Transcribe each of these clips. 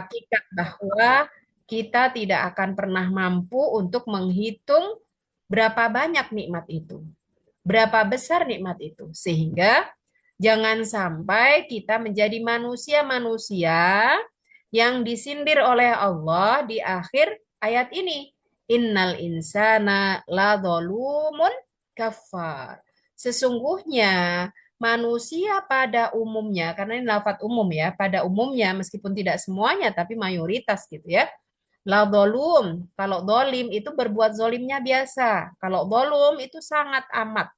hakikat bahwa kita tidak akan pernah mampu untuk menghitung berapa banyak nikmat itu, berapa besar nikmat itu, sehingga jangan sampai kita menjadi manusia-manusia yang disindir oleh Allah di akhir ayat ini. Innal insana la zalumun kafar. Sesungguhnya manusia pada umumnya, karena ini lafadz umum ya, pada umumnya meskipun tidak semuanya tapi mayoritas gitu ya. La zalum, kalau dolim itu berbuat zolimnya biasa. Kalau dolum itu sangat amat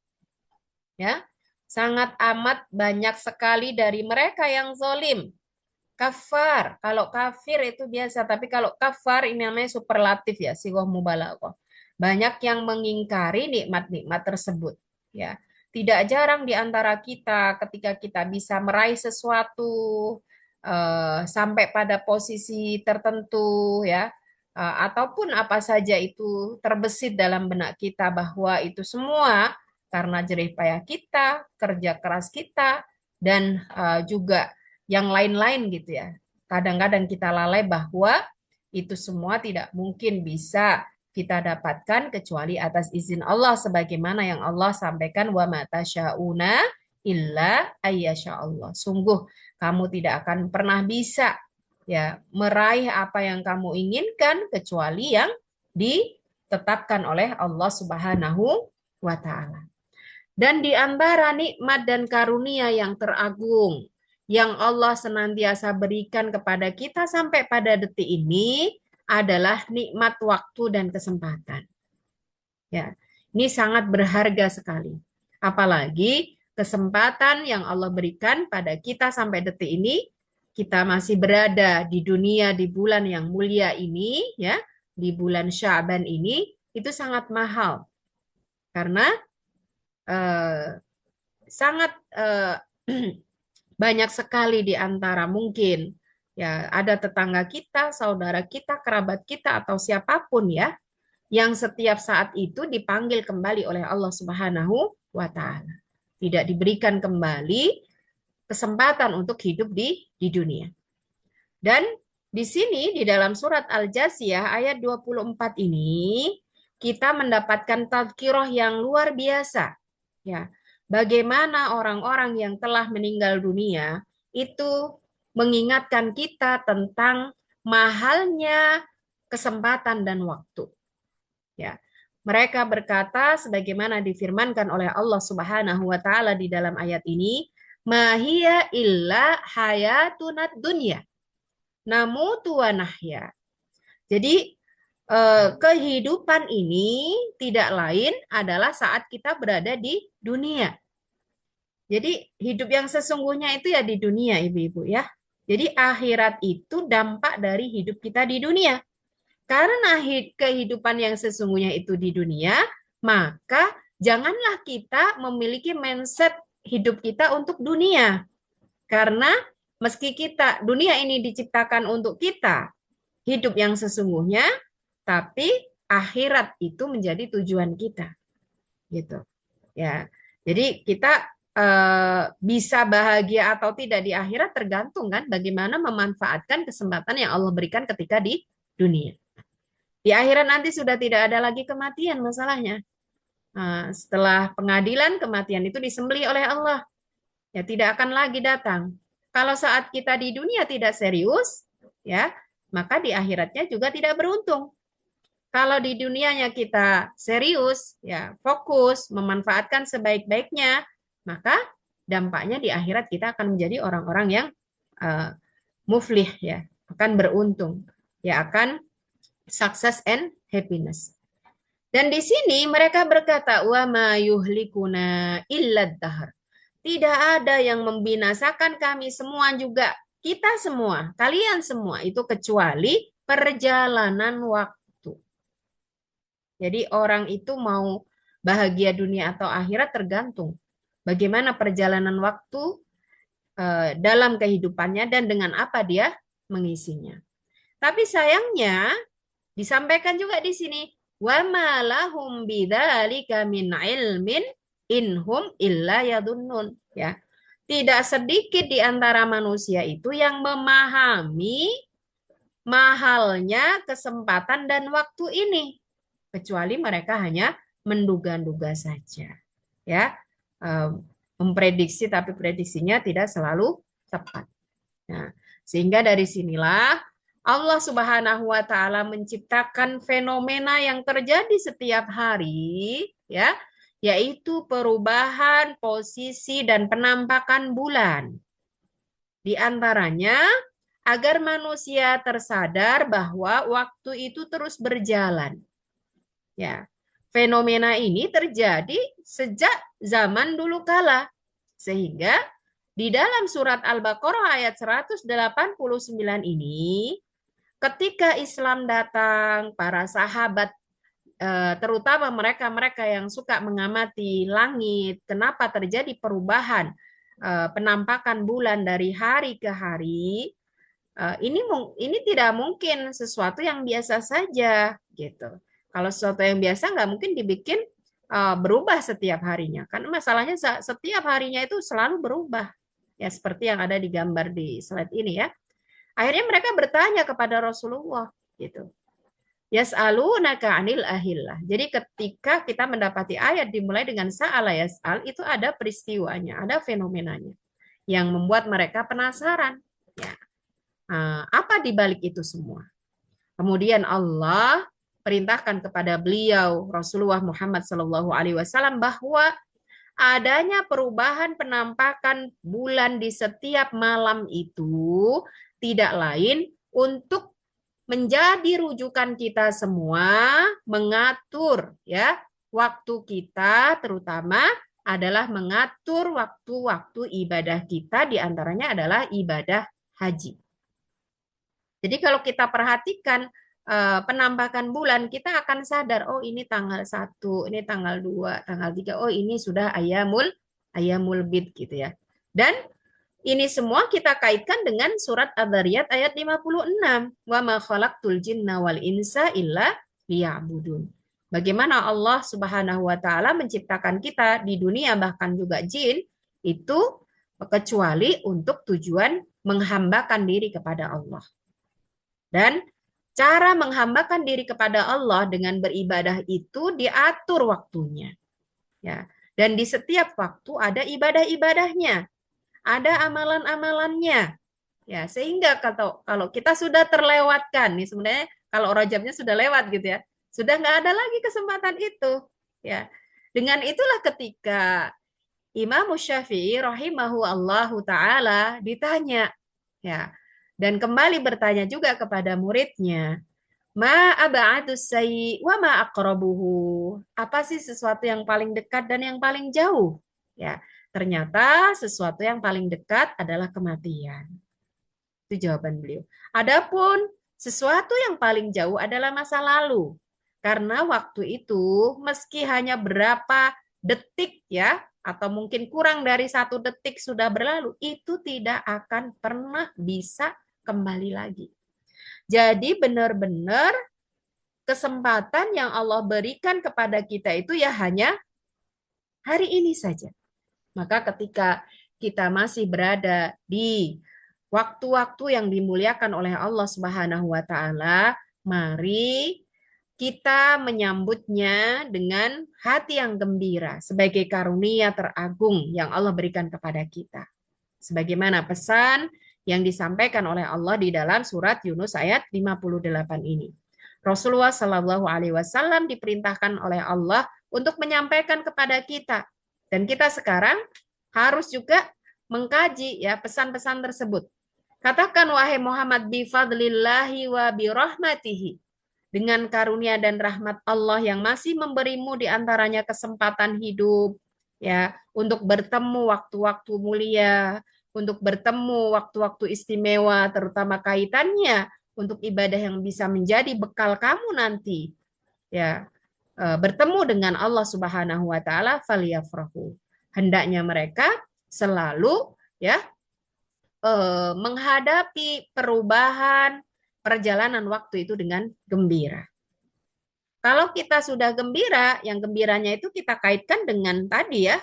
ya. Sangat amat banyak sekali dari mereka yang zolim. Kafar, kalau kafir itu biasa, tapi kalau kafar ini namanya superlatif ya, sigoh mubalaghah. Banyak yang mengingkari nikmat-nikmat tersebut, ya. Tidak jarang di antara kita ketika kita bisa meraih sesuatu sampai pada posisi tertentu ya, ataupun apa saja itu terbesit dalam benak kita bahwa itu semua karena jerih payah kita, kerja keras kita, dan juga yang lain-lain gitu ya. Kadang-kadang kita lalai bahwa itu semua tidak mungkin bisa kita dapatkan kecuali atas izin Allah sebagaimana yang Allah sampaikan wa mata syauna illa ayyasha Allah. Sungguh kamu tidak akan pernah bisa ya meraih apa yang kamu inginkan kecuali yang ditetapkan oleh Allah Subhanahu wa taala. Dan di antara nikmat dan karunia yang teragung yang Allah senantiasa berikan kepada kita sampai pada detik ini adalah nikmat waktu dan kesempatan. Ya, ini sangat berharga sekali. Apalagi kesempatan yang Allah berikan pada kita sampai detik ini, kita masih berada di dunia di bulan yang mulia ini, ya, di bulan Sya'ban ini, itu sangat mahal. Karena sangat banyak sekali di antara mungkin ya ada tetangga kita, saudara kita, kerabat kita atau siapapun ya yang setiap saat itu dipanggil kembali oleh Allah Subhanahu wa taala. Tidak diberikan kembali kesempatan untuk hidup di dunia. Dan di sini di dalam surat Al-Jasiyah ayat 24 ini kita mendapatkan tazkirah yang luar biasa. Ya, bagaimana orang-orang yang telah meninggal dunia itu mengingatkan kita tentang mahalnya kesempatan dan waktu. Ya, mereka berkata sebagaimana difirmankan oleh Allah Subhanahu wa taala di dalam ayat ini, "Mahiya illa hayatunad dunya, namutu wa nahya." Jadi kehidupan ini tidak lain adalah saat kita berada di dunia. Jadi hidup yang sesungguhnya itu ya di dunia, ibu-ibu ya. Jadi akhirat itu dampak dari hidup kita di dunia. Karena kehidupan yang sesungguhnya itu di dunia, maka janganlah kita memiliki mindset hidup kita untuk dunia. Karena meski kita dunia ini diciptakan untuk kita hidup yang sesungguhnya, tapi akhirat itu menjadi tujuan kita, gitu. Ya, jadi kita bisa bahagia atau tidak di akhirat tergantung kan bagaimana memanfaatkan kesempatan yang Allah berikan ketika di dunia. Di akhirat nanti sudah tidak ada lagi kematian masalahnya. Nah, setelah pengadilan kematian itu disembelih oleh Allah, ya tidak akan lagi datang. Kalau saat kita di dunia tidak serius, ya maka di akhiratnya juga tidak beruntung. Kalau di dunianya kita serius, ya fokus, memanfaatkan sebaik-baiknya, maka dampaknya di akhirat kita akan menjadi orang-orang yang muflih, ya, akan beruntung, ya akan success and happiness. Dan di sini mereka berkata, wa ma yuhlikuna illad dahr. Tidak ada yang membinasakan kami semua juga, kita semua, kalian semua itu kecuali perjalanan waktu. Jadi orang itu mau bahagia dunia atau akhirat tergantung bagaimana perjalanan waktu dalam kehidupannya dan dengan apa dia mengisinya. Tapi sayangnya disampaikan juga di sini wa ma lahum bidzalika min ilmin inhum illa yadunnun, ya. Tidak sedikit di antara manusia itu yang memahami mahalnya kesempatan dan waktu ini, kecuali mereka hanya menduga-duga saja, ya. Eh, Memprediksi tapi prediksinya tidak selalu tepat. Nah, sehingga dari sinilah Allah Subhanahu wa taala menciptakan fenomena yang terjadi setiap hari, ya, yaitu perubahan posisi dan penampakan bulan. Di antaranya agar manusia tersadar bahwa waktu itu terus berjalan. Ya. Fenomena ini terjadi sejak zaman dulu kala. Sehingga di dalam surat Al-Baqarah ayat 189 ini, ketika Islam datang, para sahabat terutama mereka-mereka yang suka mengamati langit, kenapa terjadi perubahan penampakan bulan dari hari ke hari, ini tidak mungkin sesuatu yang biasa saja gitu. Kalau sesuatu yang biasa nggak mungkin dibikin berubah setiap harinya. Karena masalahnya setiap harinya itu selalu berubah. Ya seperti yang ada di gambar di slide ini ya. Akhirnya mereka bertanya kepada Rasulullah gitu. Yas'alunaka 'anil ahillah. Jadi ketika kita mendapati ayat dimulai dengan sa'ala yas'al, itu ada peristiwanya, ada fenomenanya yang membuat mereka penasaran. Ya. Apa di balik itu semua? Kemudian Allah perintahkan kepada beliau Rasulullah Muhammad SAW bahwa adanya perubahan penampakan bulan di setiap malam itu tidak lain untuk menjadi rujukan kita semua mengatur ya waktu kita, terutama adalah mengatur waktu-waktu ibadah kita, diantaranya adalah ibadah haji. Jadi kalau kita perhatikan penampakan bulan, kita akan sadar, oh ini tanggal 1, ini tanggal 2, tanggal 3, oh ini sudah ayamul bid gitu ya. Dan ini semua kita kaitkan dengan surat Ad-Dzariyat ayat 56. Wa ma khalaqtul jinna wal insa illa liya'budun. Bagaimana Allah Subhanahu wa taala menciptakan kita di dunia bahkan juga jin itu kecuali untuk tujuan menghambakan diri kepada Allah. Dan cara menghambakan diri kepada Allah dengan beribadah itu diatur waktunya. Ya. Dan di setiap waktu ada ibadah-ibadahnya, ada amalan-amalannya. Ya, sehingga kalau kita sudah terlewatkan nih sebenarnya kalau Rajabnya sudah lewat gitu ya. Sudah nggak ada lagi kesempatan itu. Ya. Dengan itulah ketika Imam Syafi'i rahimahu Allahu taala ditanya, ya, dan kembali bertanya juga kepada muridnya, ma ab'adus sayyi wa ma aqrabuhu. Apa sih sesuatu yang paling dekat dan yang paling jauh? Ya, ternyata sesuatu yang paling dekat adalah kematian. Itu jawaban beliau. Adapun sesuatu yang paling jauh adalah masa lalu. Karena waktu itu meski hanya berapa detik ya, atau mungkin kurang dari 1 detik sudah berlalu, itu tidak akan pernah bisa kembali lagi. Jadi benar-benar kesempatan yang Allah berikan kepada kita itu ya hanya hari ini saja. Maka ketika kita masih berada di waktu-waktu yang dimuliakan oleh Allah Subhanahu wa taala, mari kita menyambutnya dengan hati yang gembira sebagai karunia teragung yang Allah berikan kepada kita. Sebagaimana pesan yang disampaikan oleh Allah di dalam surat Yunus ayat 58 ini. Rasulullah Shallallahu Alaihi Wasallam diperintahkan oleh Allah untuk menyampaikan kepada kita, dan kita sekarang harus juga mengkaji ya pesan-pesan tersebut. Katakan wahai Muhammad, bi fadlillahi wa bi rahmatihi, dengan karunia dan rahmat Allah yang masih memberimu di antaranya kesempatan hidup ya untuk bertemu waktu-waktu mulia, untuk bertemu waktu-waktu istimewa, terutama kaitannya untuk ibadah yang bisa menjadi bekal kamu nanti ya bertemu dengan Allah Subhanahu wa taala, falyafrahu. Hendaknya mereka selalu ya menghadapi perubahan perjalanan waktu itu dengan gembira. Kalau kita sudah gembira, yang gembiranya itu kita kaitkan dengan tadi ya,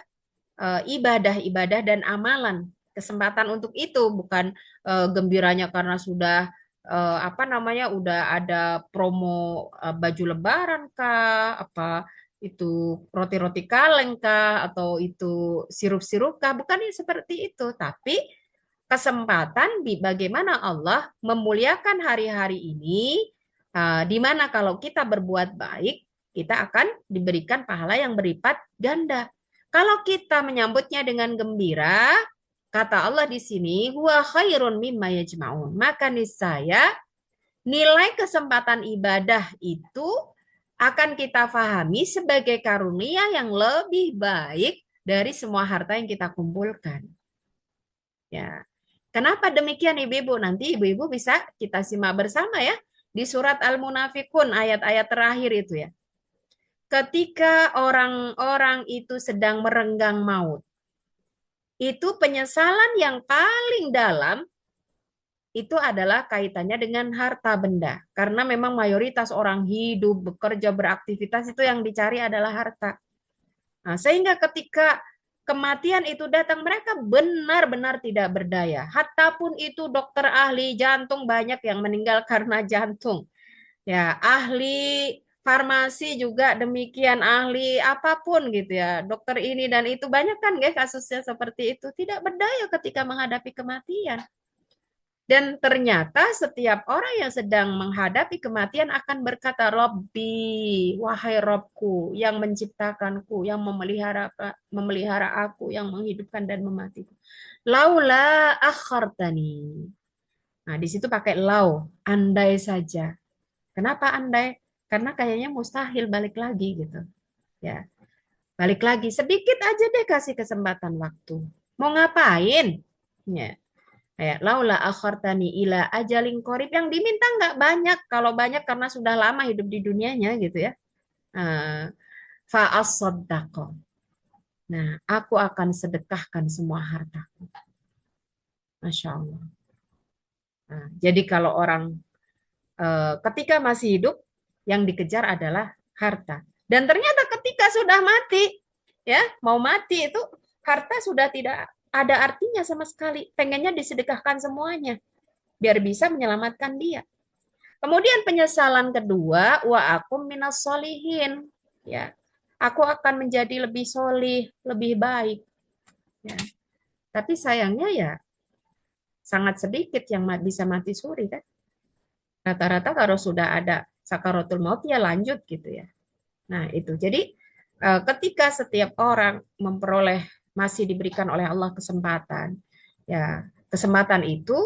ibadah-ibadah dan amalan. Kesempatan untuk itu bukan gembiranya karena sudah apa namanya, udah ada promo baju lebaran kah, apa itu roti-roti kaleng kah, atau itu sirup-sirup kah? Bukannya seperti itu, tapi kesempatan bagaimana Allah memuliakan hari-hari ini, di mana kalau kita berbuat baik, kita akan diberikan pahala yang berlipat ganda. Kalau kita menyambutnya dengan gembira, kata Allah di sini, huwa khairun mimma yajma'un. Maka niscaya nilai kesempatan ibadah itu akan kita pahami sebagai karunia yang lebih baik dari semua harta yang kita kumpulkan. Ya. Kenapa demikian Ibu-ibu? Nanti Ibu-ibu bisa kita simak bersama ya di surat Al-Munafikun ayat-ayat terakhir itu ya. Ketika orang-orang itu sedang merenggang maut, itu penyesalan yang paling dalam itu adalah kaitannya dengan harta benda. Karena memang mayoritas orang hidup, bekerja, beraktivitas itu yang dicari adalah harta. Nah, sehingga ketika kematian itu datang, mereka benar-benar tidak berdaya. Hatta pun itu dokter ahli jantung banyak yang meninggal karena jantung. Ya, ahli farmasi juga demikian, ahli apapun gitu ya. Dokter ini dan itu banyak kan guys kasusnya seperti itu. Tidak berdaya ketika menghadapi kematian. Dan ternyata setiap orang yang sedang menghadapi kematian akan berkata, Robbi, wahai Robku, yang menciptakanku, yang memelihara aku, yang menghidupkan dan mematikan. Laula akhartani. Nah, di situ pakai lau, andai saja. Kenapa andai? Karena kayaknya mustahil balik lagi gitu. Ya, balik lagi sedikit aja deh kasih kesempatan waktu. Mau ngapain? Ya. Kayak laula akhartani ila ajalin qarib, yang diminta nggak banyak. Kalau banyak karena sudah lama hidup di dunianya gitu ya. Fa asaddaqo. Nah, aku akan sedekahkan semua hartaku. Masya Allah. Nah, jadi kalau orang ketika masih hidup, yang dikejar adalah harta. Dan ternyata ketika sudah mati, ya mau mati itu harta sudah tidak ada artinya sama sekali. Pengennya disedekahkan semuanya biar bisa menyelamatkan dia. Kemudian penyesalan kedua, wa akum minas solihin. Ya, aku akan menjadi lebih solih, lebih baik. Ya. Tapi sayangnya ya sangat sedikit yang bisa mati suri kan. Rata-rata kalau sudah ada sakaratul maut ya lanjut gitu ya. Nah itu. Jadi ketika setiap orang memperoleh, masih diberikan oleh Allah kesempatan, ya kesempatan itu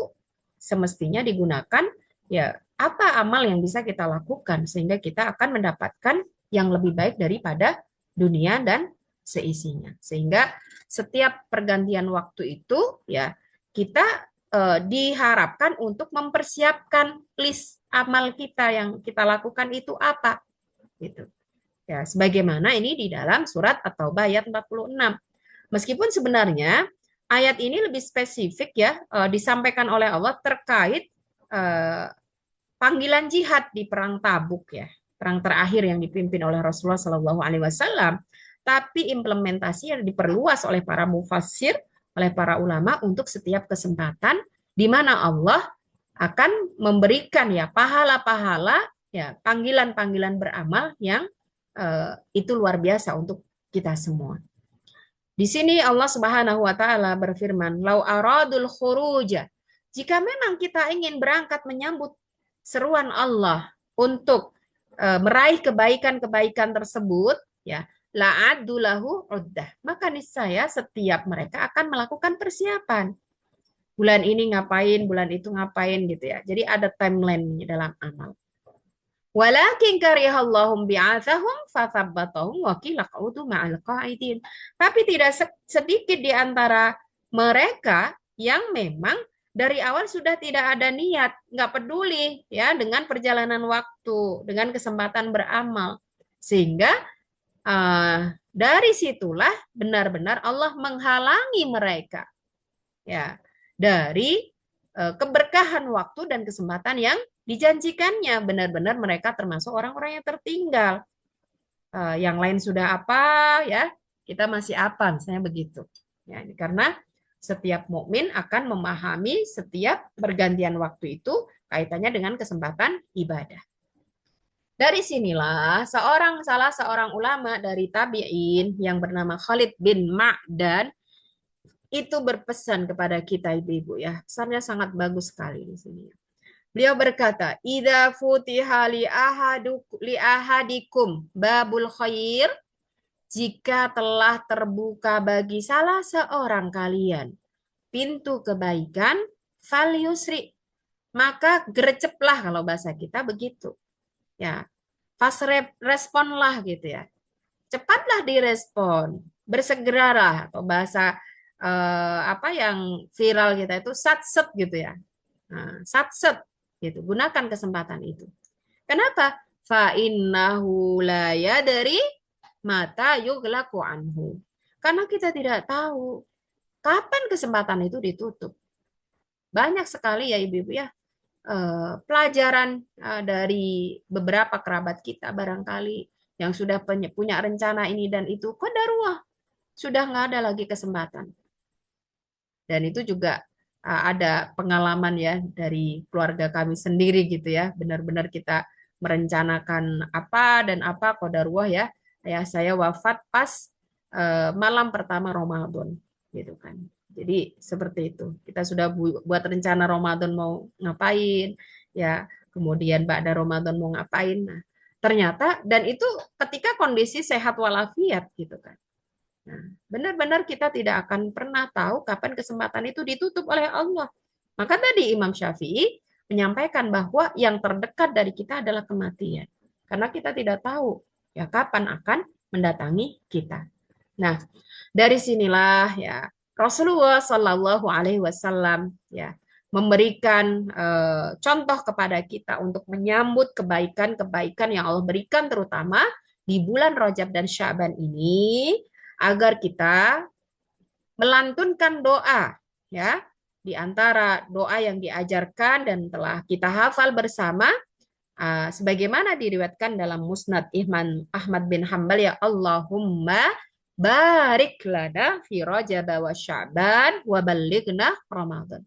semestinya digunakan ya apa amal yang bisa kita lakukan sehingga kita akan mendapatkan yang lebih baik daripada dunia dan seisinya. Sehingga setiap pergantian waktu itu ya kita diharapkan untuk mempersiapkan list amal kita yang kita lakukan itu apa gitu. Ya, sebagaimana ini di dalam surat At-Taubah ayat 46. Meskipun sebenarnya ayat ini lebih spesifik ya disampaikan oleh Allah terkait panggilan jihad di perang Tabuk ya, perang terakhir yang dipimpin oleh Rasulullah Shallallahu Alaihi Wasallam. Tapi implementasi yang diperluas oleh para mufassir, oleh para ulama untuk setiap kesempatan di mana Allah akan memberikan ya pahala-pahala ya panggilan-panggilan beramal yang itu luar biasa untuk kita semua. Di sini Allah Subhanahu wa taala berfirman, "Lau aradul khuruja." Jika memang kita ingin berangkat menyambut seruan Allah untuk meraih kebaikan-kebaikan tersebut, ya, la'addu lahu uddah. Maka niscaya setiap mereka akan melakukan persiapan. Bulan ini ngapain, bulan itu ngapain gitu ya. Jadi ada timeline dalam amal. Walakin karihallahum bi'athahum fathabbatahum wa qila qa'udu ma'al qa'idin. Tapi tidak sedikit di antara mereka yang memang dari awal sudah tidak ada niat, nggak peduli ya dengan perjalanan waktu, dengan kesempatan beramal. Sehingga dari situlah benar-benar Allah menghalangi mereka ya dari keberkahan waktu dan kesempatan yang dijanjikannya. Benar-benar mereka termasuk orang-orang yang tertinggal. Yang lain sudah apa ya, kita masih apa, misalnya begitu. Ya, karena Setiap mukmin akan memahami setiap pergantian waktu itu kaitannya dengan kesempatan ibadah. Dari sinilah salah seorang ulama dari tabi'in yang bernama Khalid bin Ma'dan itu berpesan kepada kita ibu-ibu ya. Pesannya sangat bagus sekali di sini. Beliau berkata, "Idza futiha li ahadikum babul khair, jika telah terbuka bagi salah seorang kalian pintu kebaikan, fal yusri, maka gerceplah kalau bahasa kita begitu. Ya, fast responlah gitu ya. Cepatlah direspon, bersegeralah atau bahasa apa yang viral kita itu satset gitu ya. Nah, satset gitu. Gunakan kesempatan itu. Kenapa? Fa innahu la yadri mata yughlaqu anhu. Karena kita tidak tahu kapan kesempatan itu ditutup. Banyak sekali ya ibu-ibu ya pelajaran dari beberapa kerabat kita barangkali yang sudah punya rencana ini dan itu, qadarullah sudah nggak ada lagi kesempatan. Dan itu juga ada pengalaman ya dari keluarga kami sendiri gitu ya. Benar-benar kita merencanakan apa dan apa qadarullah ya. Ayah saya wafat pas malam pertama Ramadan gitu kan. Jadi seperti itu. Kita sudah buat rencana Ramadan mau ngapain ya. Kemudian ba'da Ramadan mau ngapain. Nah, ternyata dan itu ketika kondisi sehat walafiat gitu kan. Nah, benar-benar kita tidak akan pernah tahu kapan kesempatan itu ditutup oleh Allah. Maka tadi Imam Syafi'i menyampaikan bahwa yang terdekat dari kita adalah kematian. Karena kita tidak tahu ya kapan akan mendatangi kita. Nah, dari sinilah ya Rasulullah Shallallahu Alaihi Wasallam ya memberikan contoh kepada kita untuk menyambut kebaikan-kebaikan yang Allah berikan terutama di bulan Rajab dan Sya'ban ini agar kita melantunkan doa ya di antara doa yang diajarkan dan telah kita hafal bersama sebagaimana diriwayatkan dalam Musnad Imam Ahmad bin Hambal ya Allahumma barik lana fi Rajab wa Sya'ban wa ballighna Ramadan.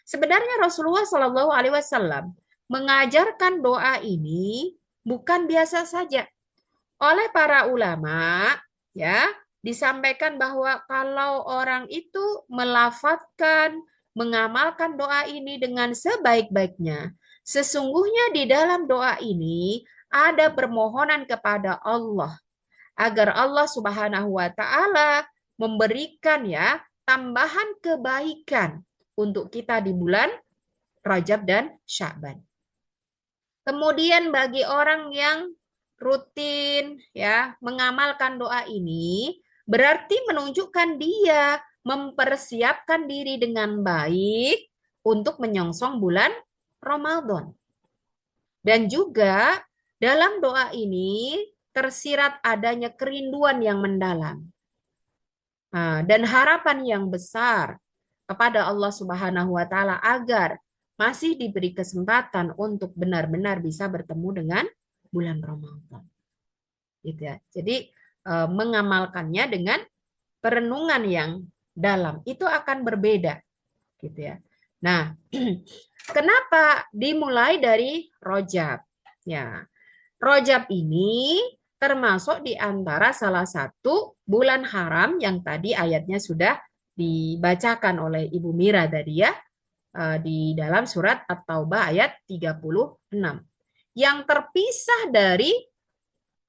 Sebenarnya Rasulullah Shallallahu alaihi wasallam mengajarkan doa ini bukan biasa saja. Oleh para ulama ya disampaikan bahwa kalau orang itu melafadzkan, mengamalkan doa ini dengan sebaik-baiknya, sesungguhnya di dalam doa ini ada permohonan kepada Allah agar Allah Subhanahu wa taala memberikan ya tambahan kebaikan untuk kita di bulan Rajab dan Sya'ban. Kemudian bagi orang yang rutin ya mengamalkan doa ini berarti menunjukkan dia mempersiapkan diri dengan baik untuk menyongsong bulan Ramadan. Dan juga dalam doa ini tersirat adanya kerinduan yang mendalam dan harapan yang besar kepada Allah Subhanahu wa taala agar masih diberi kesempatan untuk benar-benar bisa bertemu dengan bulan Ramadan. Gitu ya. Jadi mengamalkannya dengan perenungan yang dalam itu akan berbeda gitu ya. Nah, kenapa dimulai dari Rajab? Ya. Rajab ini termasuk di antara salah satu bulan haram yang tadi ayatnya sudah dibacakan oleh Ibu Mira tadi ya di dalam surat At-Taubah ayat 36 yang terpisah dari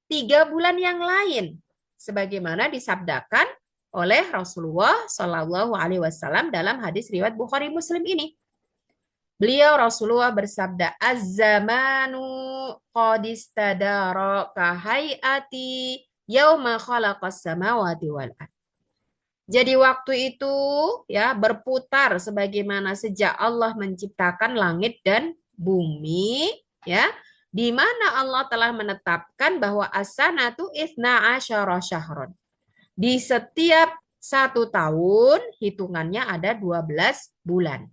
3 bulan yang lain sebagaimana disabdakan oleh Rasulullah Shallallahu alaihi wasallam dalam hadis riwayat Bukhari Muslim ini. Beliau Rasulullah bersabda, "Az-zamanu qad istadara ka hayati yauma khalaqas samawati wal ard." Jadi waktu itu ya berputar sebagaimana sejak Allah menciptakan langit dan bumi ya, di mana Allah telah menetapkan bahwa as-sanatu itsna asyara syahron. Di setiap 1 tahun hitungannya ada 12 bulan.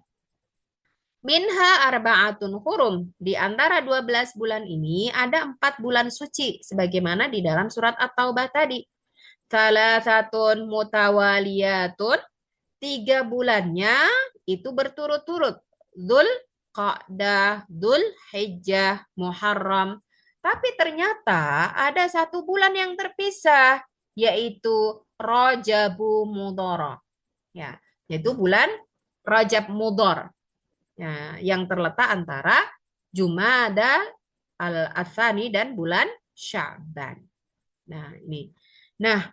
Minha arba'atun hurum. Di antara 12 bulan ini ada 4 bulan suci. Sebagaimana di dalam surat At-Taubah tadi. Salasatun mutawaliyatun. 3 bulannya itu berturut-turut. Dzul Qa'dah, Dzul Hijjah, Muharram. Tapi ternyata ada 1 bulan yang terpisah, yaitu Rajabu Mudhar. Ya, yaitu bulan Rajab Mudhar. Ya, yang terletak antara Jumada al-Atsani dan bulan Sya'ban. Nah, ini. Nah,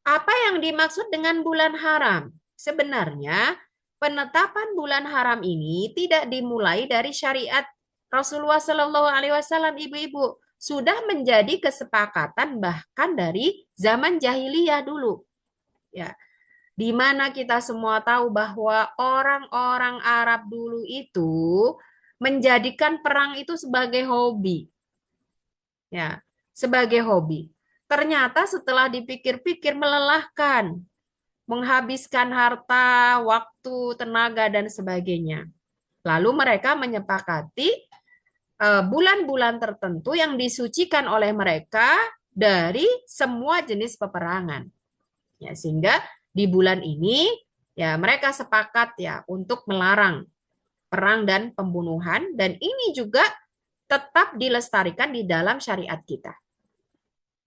apa yang dimaksud dengan bulan haram? Sebenarnya penetapan bulan haram ini tidak dimulai dari syariat Rasulullah Shallallahu Alaihi Wasallam, ibu-ibu. Sudah menjadi kesepakatan bahkan dari zaman jahiliyah dulu. Ya, di mana kita semua tahu bahwa orang-orang Arab dulu itu menjadikan perang itu sebagai hobi. Ya, sebagai hobi. Ternyata setelah dipikir-pikir melelahkan, menghabiskan harta, waktu, tenaga, dan sebagainya. Lalu mereka menyepakati bulan-bulan tertentu yang disucikan oleh mereka dari semua jenis peperangan. Ya, sehingga di bulan ini ya mereka sepakat ya untuk melarang perang dan pembunuhan, dan ini juga tetap dilestarikan di dalam syariat kita.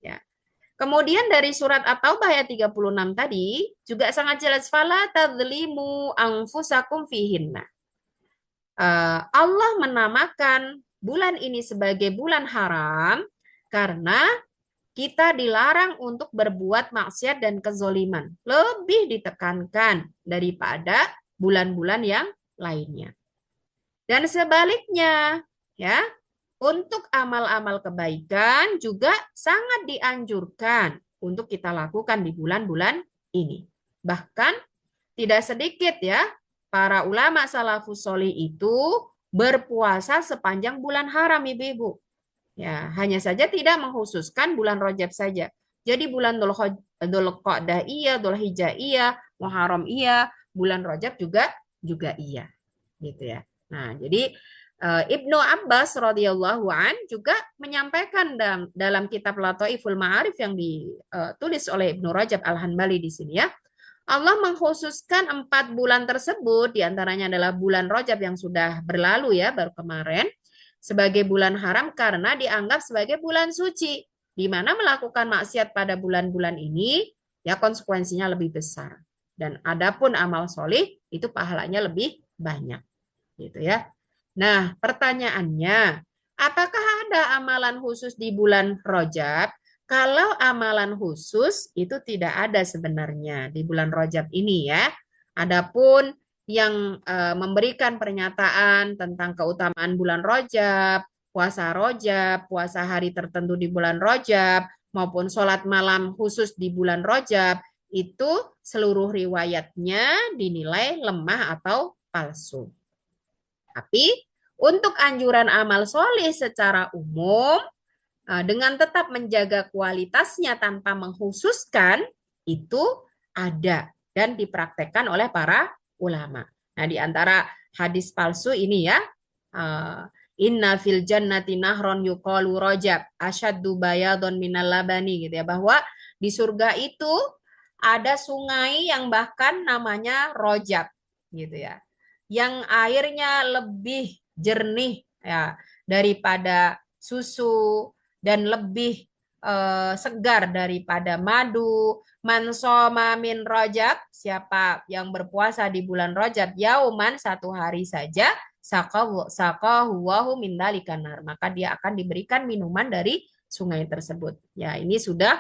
Ya. Kemudian dari surat At-Taubah ayat 36 tadi juga sangat jelas, fala tadzlimu anfusakum fihinna. Allah menamakan bulan ini sebagai bulan haram karena kita dilarang untuk berbuat maksiat dan kezoliman. Lebih ditekankan daripada bulan-bulan yang lainnya. Dan sebaliknya, ya, untuk amal-amal kebaikan juga sangat dianjurkan untuk kita lakukan di bulan-bulan ini. Bahkan tidak sedikit ya, para ulama salafus sholih itu berpuasa sepanjang bulan haram, ibu-ibu. Ya, hanya saja tidak mengkhususkan bulan Rajab saja. Jadi bulan Dzul Qa'dah iya, Dzul Hijjah iya, Muharram iya, bulan Rajab juga iya, gitu ya. Nah, jadi Ibnu Abbas radhiyallahu an juga menyampaikan dalam kitab Lataiful Ma'arif yang ditulis oleh Ibnu Rajab Al-Hanbali di sini ya. Allah mengkhususkan 4 bulan tersebut, diantaranya adalah bulan Rajab yang sudah berlalu ya, baru kemarin, sebagai bulan haram karena dianggap sebagai bulan suci, di mana melakukan maksiat pada bulan-bulan ini ya konsekuensinya lebih besar. Dan adapun amal solih itu pahalanya lebih banyak, gitu ya. Nah, pertanyaannya, apakah ada amalan khusus di bulan Rajab? Kalau amalan khusus itu tidak ada sebenarnya di bulan Rajab ini ya. Adapun yang memberikan pernyataan tentang keutamaan bulan Rajab, puasa hari tertentu di bulan Rajab, maupun sholat malam khusus di bulan Rajab, itu seluruh riwayatnya dinilai lemah atau palsu. Tapi untuk anjuran amal soleh secara umum, dengan tetap menjaga kualitasnya tanpa mengkhususkan, itu ada dan dipraktekkan oleh para ulama. Nah, di antara hadis palsu ini ya, inna fil jannati nahron yuqalu Rajab asyaddu bayadun minal labani, gitu ya, bahwa di surga itu ada sungai yang bahkan namanya Rajab, gitu ya, yang airnya lebih jernih ya daripada susu dan lebih segar daripada madu. Man shoma min Rajab, siapa yang berpuasa di bulan Rajab yauman, 1 hari saja, saqahu wahu min dzalikan nar, maka dia akan diberikan minuman dari sungai tersebut. Ya, ini sudah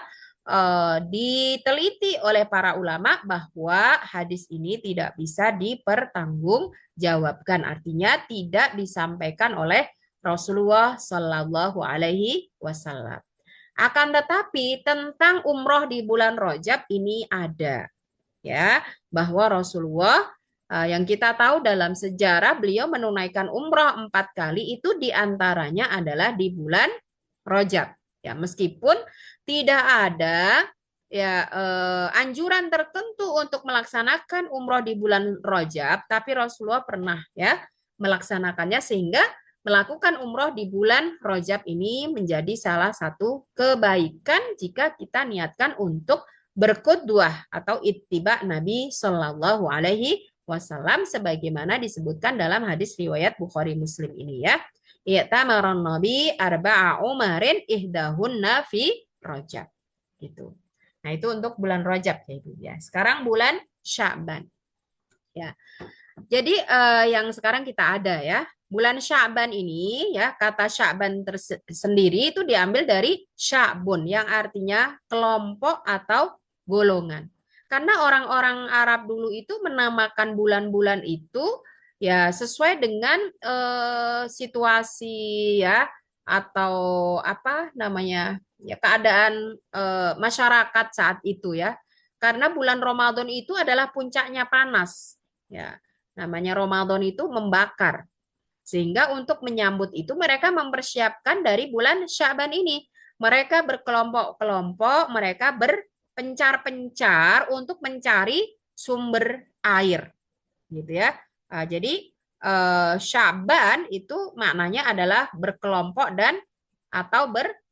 diteliti oleh para ulama bahwa hadis ini tidak bisa dipertanggungjawabkan, artinya tidak disampaikan oleh Rasulullah Shallallahu Alaihi Wasallam. Akan tetapi tentang umroh di bulan Rajab ini ada, ya, bahwa Rasulullah yang kita tahu dalam sejarah beliau menunaikan umroh 4 kali, itu diantaranya adalah di bulan Rajab. Ya, meskipun tidak ada ya anjuran tertentu untuk melaksanakan umroh di bulan Rajab, tapi Rasulullah pernah ya melaksanakannya, sehingga melakukan umroh di bulan Rajab ini menjadi salah satu kebaikan jika kita niatkan untuk berqudwah atau ittiba Nabi Shallallahu Alaihi Wasallam sebagaimana disebutkan dalam hadis riwayat Bukhari Muslim ini ya. I'tamaran Nabi arba'a umarin ihdahunna fi Rajab. Gitu. Nah, itu untuk bulan Rajab ya Ibu ya. Sekarang bulan Sya'ban. Ya. Jadi yang sekarang kita ada ya. Bulan Sya'ban ini ya, kata Sya'ban sendiri itu diambil dari Sya'bun yang artinya kelompok atau golongan. Karena orang-orang Arab dulu itu menamakan bulan-bulan itu ya sesuai dengan situasi ya atau apa namanya ya keadaan masyarakat saat itu ya. Karena bulan Ramadan itu adalah puncaknya panas. Ya, namanya Ramadan itu membakar. Sehingga untuk menyambut itu mereka mempersiapkan dari bulan Sya'ban ini. Mereka berkelompok-kelompok, mereka berpencar-pencar untuk mencari sumber air. Gitu ya. Jadi Sya'ban itu maknanya adalah berkelompok dan atau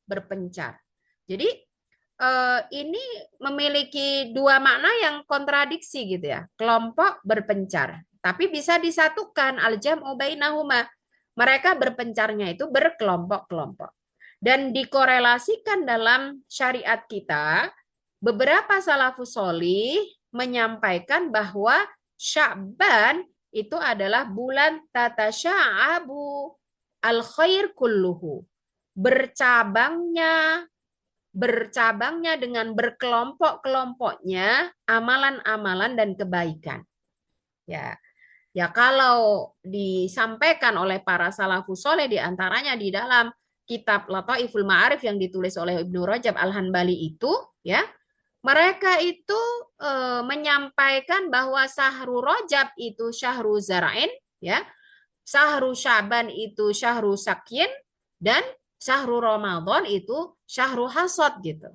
berpencar. Jadi ini memiliki dua makna yang kontradiksi gitu ya. Kelompok berpencar. Tapi bisa disatukan al-jam'u bainahuma. Mereka berpencarnya itu berkelompok-kelompok. Dan dikorelasikan dalam syariat kita, beberapa salafus sholih menyampaikan bahwa Sya'ban itu adalah bulan tatasya'abu al-khair kulluhu. Bercabangnya dengan berkelompok-kelompoknya amalan-amalan dan kebaikan. Ya, ya kalau disampaikan oleh para salafus soleh diantaranya di dalam kitab Lataiful Ma'arif yang ditulis oleh Ibnu Rajab Al-Hanbali itu, ya, mereka itu menyampaikan bahwa Syahrul Rajab itu Syahrul Zara'in, ya, Syahrul Sya'ban itu Syahrul Sakyin, dan Syahrul Ramadan itu Syahrul Hasad gitu.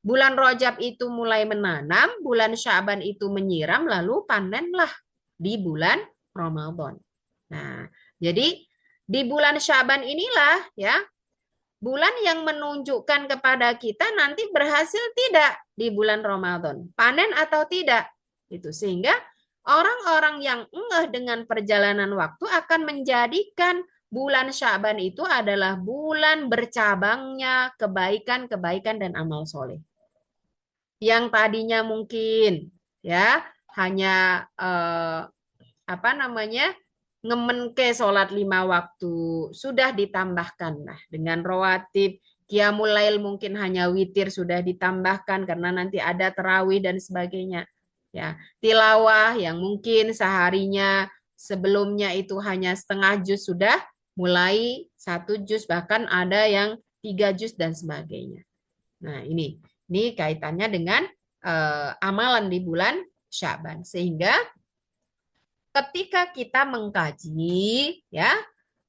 Bulan Rajab itu mulai menanam, bulan Sya'ban itu menyiram, lalu panenlah di bulan Ramadan. Nah, jadi di bulan Sya'ban inilah ya, bulan yang menunjukkan kepada kita nanti berhasil tidak di bulan Ramadan, panen atau tidak. Itu sehingga orang-orang yang engeh dengan perjalanan waktu akan menjadikan bulan Sya'ban itu adalah bulan bercabangnya kebaikan-kebaikan dan amal soleh. Yang tadinya mungkin ya hanya apa namanya ngemenke sholat 5 waktu sudah ditambahkan nah dengan rawatib qiyamul lail mungkin hanya witir sudah ditambahkan karena nanti ada tarawih dan sebagainya ya tilawah yang mungkin seharinya sebelumnya itu hanya setengah juz sudah mulai 1 juz bahkan ada yang 3 juz dan sebagainya. Nah ini kaitannya dengan amalan di bulan Sya'ban. Sehingga ketika kita mengkaji ya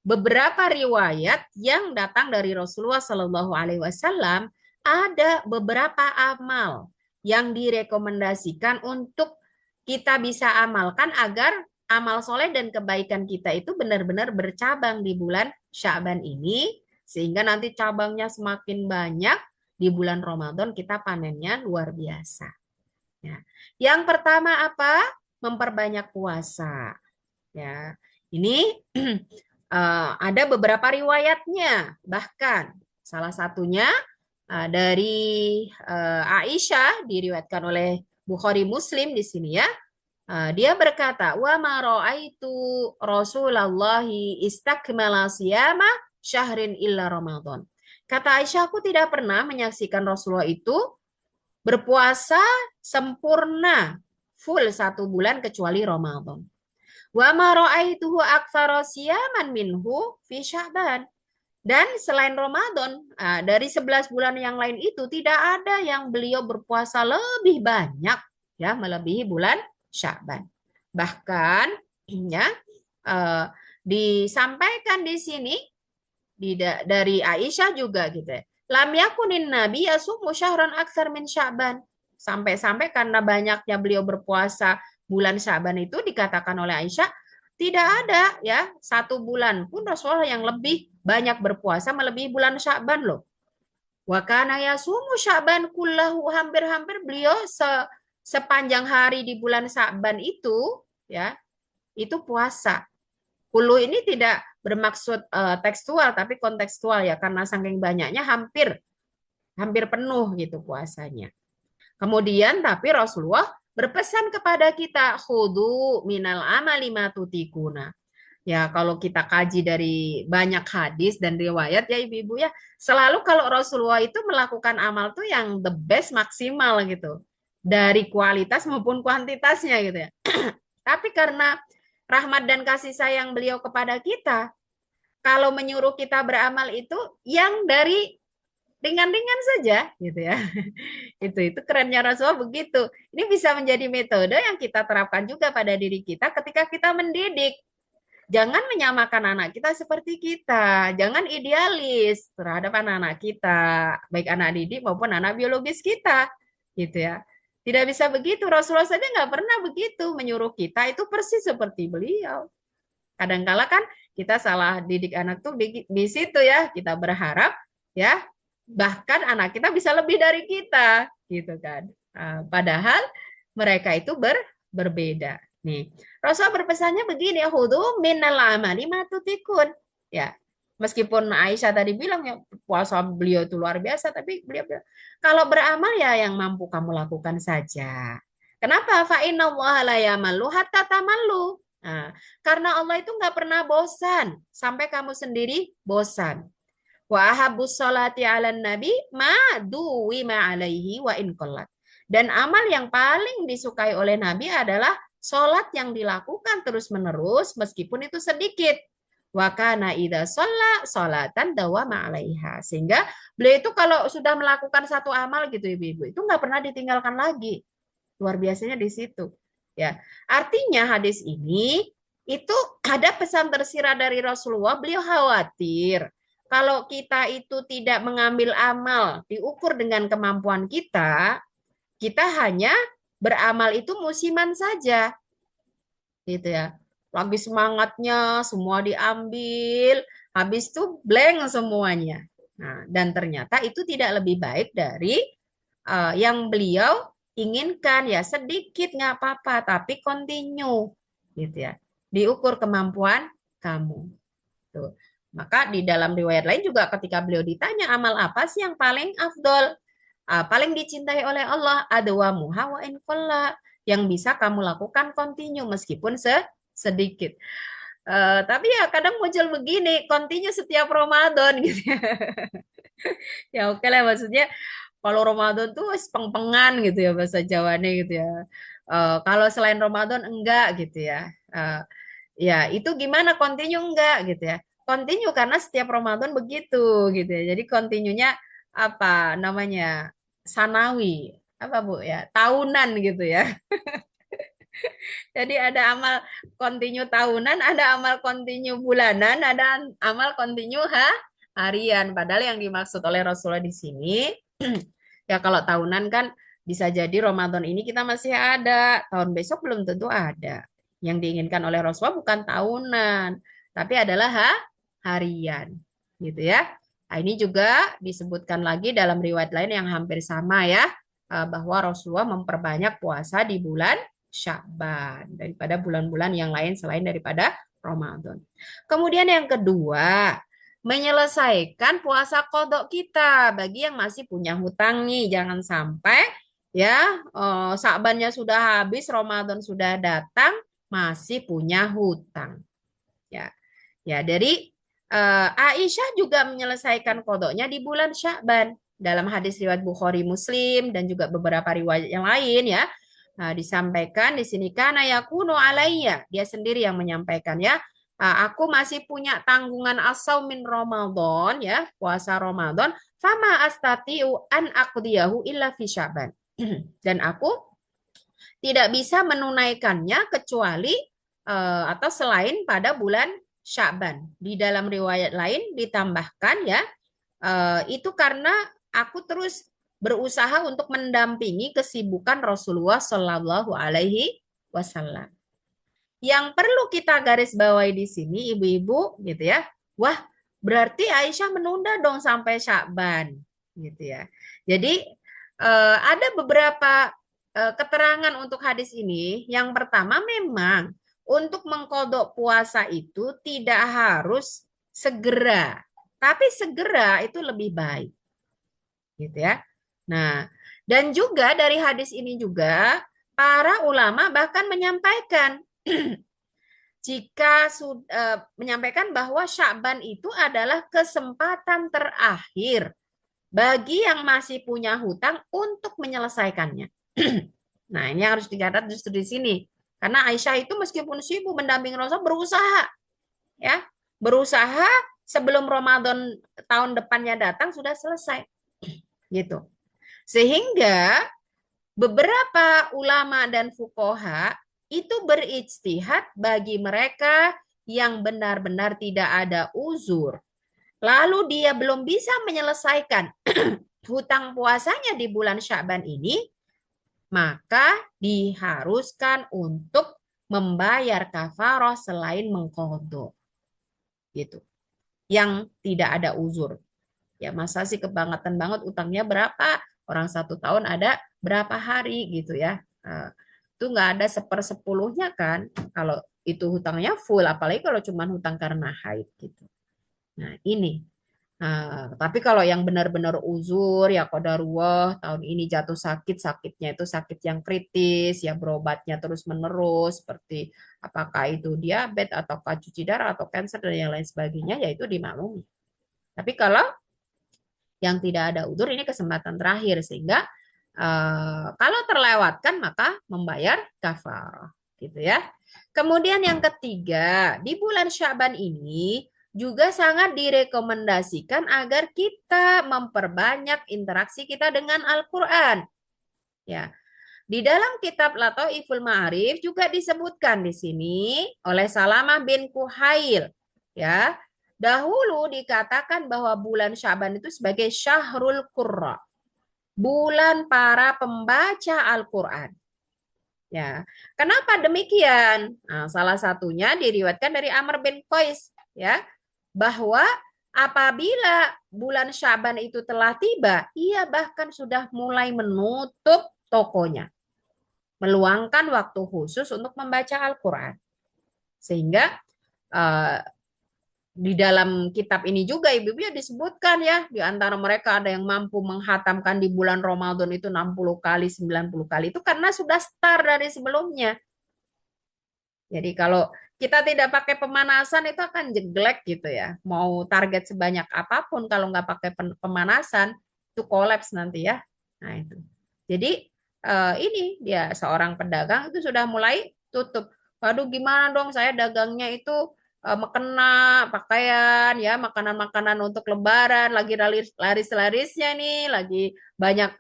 beberapa riwayat yang datang dari Rasulullah Shallallahu Alaihi Wasallam ada beberapa amal yang direkomendasikan untuk kita bisa amalkan agar amal soleh dan kebaikan kita itu benar-benar bercabang di bulan Sya'ban ini sehingga nanti cabangnya semakin banyak di bulan Ramadan kita panennya luar biasa. Ya. Yang pertama apa? Memperbanyak puasa. Ya, ini ada beberapa riwayatnya. Bahkan salah satunya dari Aisyah diriwayatkan oleh Bukhari Muslim di sini ya. Dia berkata, "Wa ma ra'aitu Rasulullah istakmala siyama syahrin illa Ramadan." Kata Aisyah, aku tidak pernah menyaksikan Rasulullah itu berpuasa sempurna full 1 bulan kecuali Ramadan. Wa ma ra'aituhu aktsara siyaman minhu fi Sya'ban. Dan selain Ramadan, dari 11 bulan yang lain itu tidak ada yang beliau berpuasa lebih banyak ya melebihi bulan Sya'ban. Bahkan ya disampaikan di sini dari Aisyah juga gitu ya. Lam yakunin nabi yasumu syahran aktsar min Sya'ban. Sampai-sampai karena banyaknya beliau berpuasa bulan Sya'ban itu dikatakan oleh Aisyah tidak ada ya 1 bulan pun Rasulullah yang lebih banyak berpuasa melebihi bulan Sya'ban loh. Wa kana yasumu Sya'ban kullahu, hampir-hampir beliau sepanjang hari di bulan Sya'ban itu ya, itu puasa. Kulu ini tidak bermaksud tekstual tapi kontekstual ya, karena saking banyaknya hampir hampir penuh gitu puasanya. Kemudian tapi Rasulullah berpesan kepada kita, khudu minal amali ma tutikuna. Ya, kalau kita kaji dari banyak hadis dan riwayat ya ibu-ibu ya, selalu kalau Rasulullah itu melakukan amal tuh yang the best, maksimal gitu. Dari kualitas maupun kuantitasnya gitu ya. Tapi karena rahmat dan kasih sayang beliau kepada kita, kalau menyuruh kita beramal itu yang dari ringan-ringan saja gitu ya. Itu kerennya Rasulullah begitu. Ini bisa menjadi metode yang kita terapkan juga pada diri kita ketika kita mendidik. Jangan menyamakan anak kita seperti kita. Jangan idealis terhadap anak-anak kita, baik anak didik maupun anak biologis kita, gitu ya. Tidak bisa begitu. Rasulullah saja nggak pernah begitu menyuruh kita itu persis seperti beliau. Kadangkala kan kita salah didik anak tuh di situ ya. Kita berharap ya bahkan anak kita bisa lebih dari kita, gitu kan. Padahal mereka itu berbeda. Nih, Rasul berpesannya begini, hudu minal amali matutikun. Ya, meskipun Aisyah tadi bilang ya puasa beliau itu luar biasa, tapi beliau bilang kalau beramal ya yang mampu kamu lakukan saja. Kenapa? Fa inna allaha la yamallu hatta tamallu. Nah, karena Allah itu nggak pernah bosan sampai kamu sendiri bosan. Wa ahabbus salati 'alan nabi ma duwima 'alaihi wa in qallat. Dan amal yang paling disukai oleh Nabi adalah sholat yang dilakukan terus-menerus meskipun itu sedikit. Wa kana idza shalla sholatan dawama 'alaiha. Sehingga beliau itu kalau sudah melakukan satu amal gitu ibu-ibu, itu nggak pernah ditinggalkan lagi. Luar biasanya di situ. Ya, artinya hadis ini itu ada pesan tersirat dari Rasulullah. Beliau khawatir kalau kita itu tidak mengambil amal diukur dengan kemampuan kita, kita hanya beramal itu musiman saja, gitu ya. Lagi semangatnya semua diambil, habis itu blank semuanya. Nah, dan ternyata itu tidak lebih baik dari yang beliau inginkan ya, sedikit nggak apa-apa tapi continue gitu ya, diukur kemampuan kamu tuh. Maka di dalam riwayat lain juga ketika beliau ditanya amal apa sih yang paling afdol, paling dicintai oleh Allah, adwamuha wa in qalla, yang bisa kamu lakukan continue meskipun sedikit. Tapi ya kadang muncul begini, continue setiap Ramadan gitu ya. Ya oke lah, maksudnya kalau Ramadan tuh peng-pengan gitu ya bahasa Jawanya gitu ya. Kalau selain Ramadan enggak gitu ya. Ya itu gimana continue enggak gitu ya. Continue karena setiap Ramadan begitu gitu ya. Jadi continuenya apa namanya? Sanawi. Apa Bu ya? Tahunan gitu ya. Jadi ada amal continue tahunan, ada amal continue bulanan, ada amal continue harian. Padahal yang dimaksud oleh Rasulullah di sini ya kalau tahunan kan bisa jadi Ramadan ini kita masih ada, tahun besok belum tentu ada. Yang diinginkan oleh Rasulullah bukan tahunan, tapi adalah harian, gitu ya. Nah, ini juga disebutkan lagi dalam riwayat lain yang hampir sama ya, bahwa Rasulullah memperbanyak puasa di bulan Sya'ban daripada bulan-bulan yang lain selain daripada Ramadan. Kemudian yang kedua, menyelesaikan puasa kodok kita bagi yang masih punya hutang nih. Jangan sampai ya Sya'bannya sudah habis, Ramadan sudah datang, masih punya hutang. Ya, ya dari Aisyah juga menyelesaikan kodoknya di bulan Sya'ban. Dalam hadis riwayat Bukhari Muslim dan juga beberapa riwayat yang lain ya. Nah, disampaikan di sini karena yakunu alayya, dia sendiri yang menyampaikan ya. Aku masih punya tanggungan min Ramadan ya, puasa Ramadan, fama astatiu an aqdiyahu illa fi Sya'ban. Dan aku tidak bisa menunaikannya kecuali atau selain pada bulan Sya'ban. Di dalam riwayat lain ditambahkan ya, itu karena aku terus berusaha untuk mendampingi kesibukan Rasulullah Shallallahu Alaihi Wasallam. Yang perlu kita garis bawahi di sini, ibu-ibu, gitu ya. Wah, berarti Aisyah menunda dong sampai Sya'ban. gitu ya. Jadi ada beberapa keterangan untuk hadis ini. Yang pertama memang untuk mengkodok puasa itu tidak harus segera, tapi segera itu lebih baik, gitu ya. Nah, dan juga dari hadis ini juga para ulama bahkan menyampaikan jika sudah menyampaikan bahwa Sya'ban itu adalah kesempatan terakhir bagi yang masih punya hutang untuk menyelesaikannya. Nah, ini harus dicatat justru di sini. Karena Aisyah itu meskipun sibuk mendampingi Rasul berusaha ya, berusaha sebelum Ramadan tahun depannya datang sudah selesai. Gitu. Sehingga beberapa ulama dan fuqaha itu berijtihad bagi mereka yang benar-benar tidak ada uzur. Lalu dia belum bisa menyelesaikan hutang puasanya di bulan Sya'ban ini, maka diharuskan untuk membayar kafarah selain mengqadha. Gitu. Yang tidak ada uzur. Ya masa sih kebangetan banget utangnya berapa? Orang 1 tahun ada berapa hari gitu ya. Itu nggak ada sepersepuluhnya kan. Kalau itu hutangnya full, apalagi kalau cuma hutang karena haid gitu. Nah ini. Tapi kalau yang benar-benar uzur ya qadarullah tahun ini jatuh sakit, sakitnya itu sakit yang kritis ya berobatnya terus-menerus seperti apakah itu diabetes atau cuci darah atau kanker dan yang lain sebagainya ya itu dimaklumi. Tapi kalau yang tidak ada uzur ini kesempatan terakhir sehingga kalau terlewatkan maka membayar kafarah gitu ya. Kemudian yang ketiga, di bulan Sya'ban ini juga sangat direkomendasikan agar kita memperbanyak interaksi kita dengan Al-Qur'an. Ya. Di dalam kitab Lataiful Ma'arif juga disebutkan di sini oleh Salamah bin Kuhail ya. Dahulu dikatakan bahwa bulan Sya'ban itu sebagai Syahrul Qurra, bulan para pembaca Al-Qur'an. Ya, kenapa demikian? Nah, salah satunya diriwayatkan dari Amr bin Qais ya, bahwa apabila bulan Sya'ban itu telah tiba, ia bahkan sudah mulai menutup tokonya, meluangkan waktu khusus untuk membaca Al-Qur'an. Sehingga di dalam kitab ini juga ibu-ibu disebutkan ya, di antara mereka ada yang mampu menghatamkan di bulan Ramadan itu 60 kali, 90 kali. Itu karena sudah start dari sebelumnya. Jadi kalau kita tidak pakai pemanasan itu akan jeglek gitu ya. Mau target sebanyak apapun kalau nggak pakai pemanasan itu kolaps nanti ya. Nah itu. Jadi ini dia seorang pedagang itu sudah mulai tutup. Waduh gimana dong saya dagangnya itu kena pakaian ya, makanan-makanan untuk lebaran lagi laris-larisnya nih, lagi banyak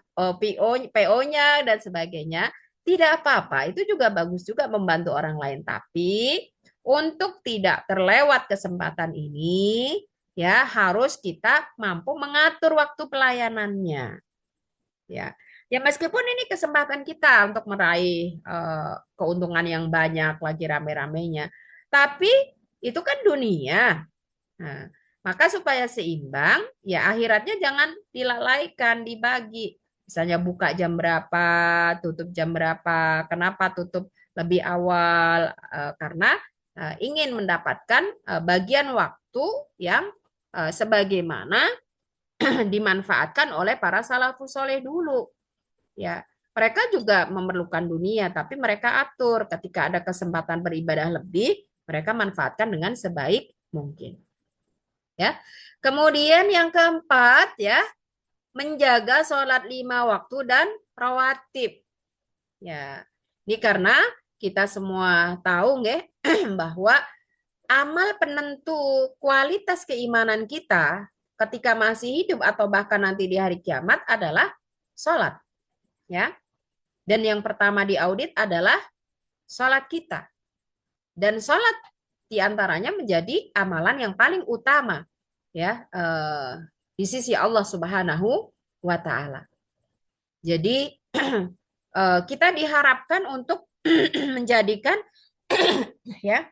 PO-nya dan sebagainya. Tidak apa-apa, itu juga bagus juga membantu orang lain. Tapi untuk tidak terlewat kesempatan ini, ya harus kita mampu mengatur waktu pelayanannya. Ya, ya meskipun ini kesempatan kita untuk meraih keuntungan yang banyak lagi rame-ramenya, tapi itu kan dunia. Nah, maka supaya seimbang, ya akhiratnya jangan dilalaikan, dibagi. Misalnya buka jam berapa, tutup jam berapa. Kenapa tutup lebih awal? Karena ingin mendapatkan bagian waktu yang sebagaimana dimanfaatkan oleh para salafus soleh dulu. Ya, mereka juga memerlukan dunia, tapi mereka atur ketika ada kesempatan beribadah lebih, mereka manfaatkan dengan sebaik mungkin. Ya. Kemudian yang keempat ya, menjaga sholat 5 waktu dan rawatib. Ya, ini karena kita semua tahu nggak bahwa amal penentu kualitas keimanan kita ketika masih hidup atau bahkan nanti di hari kiamat adalah sholat. Ya. Dan yang pertama diaudit adalah sholat kita. Dan sholat diantaranya menjadi amalan yang paling utama ya di sisi Allah Subhanahu wa taala. Jadi kita diharapkan untuk menjadikan ya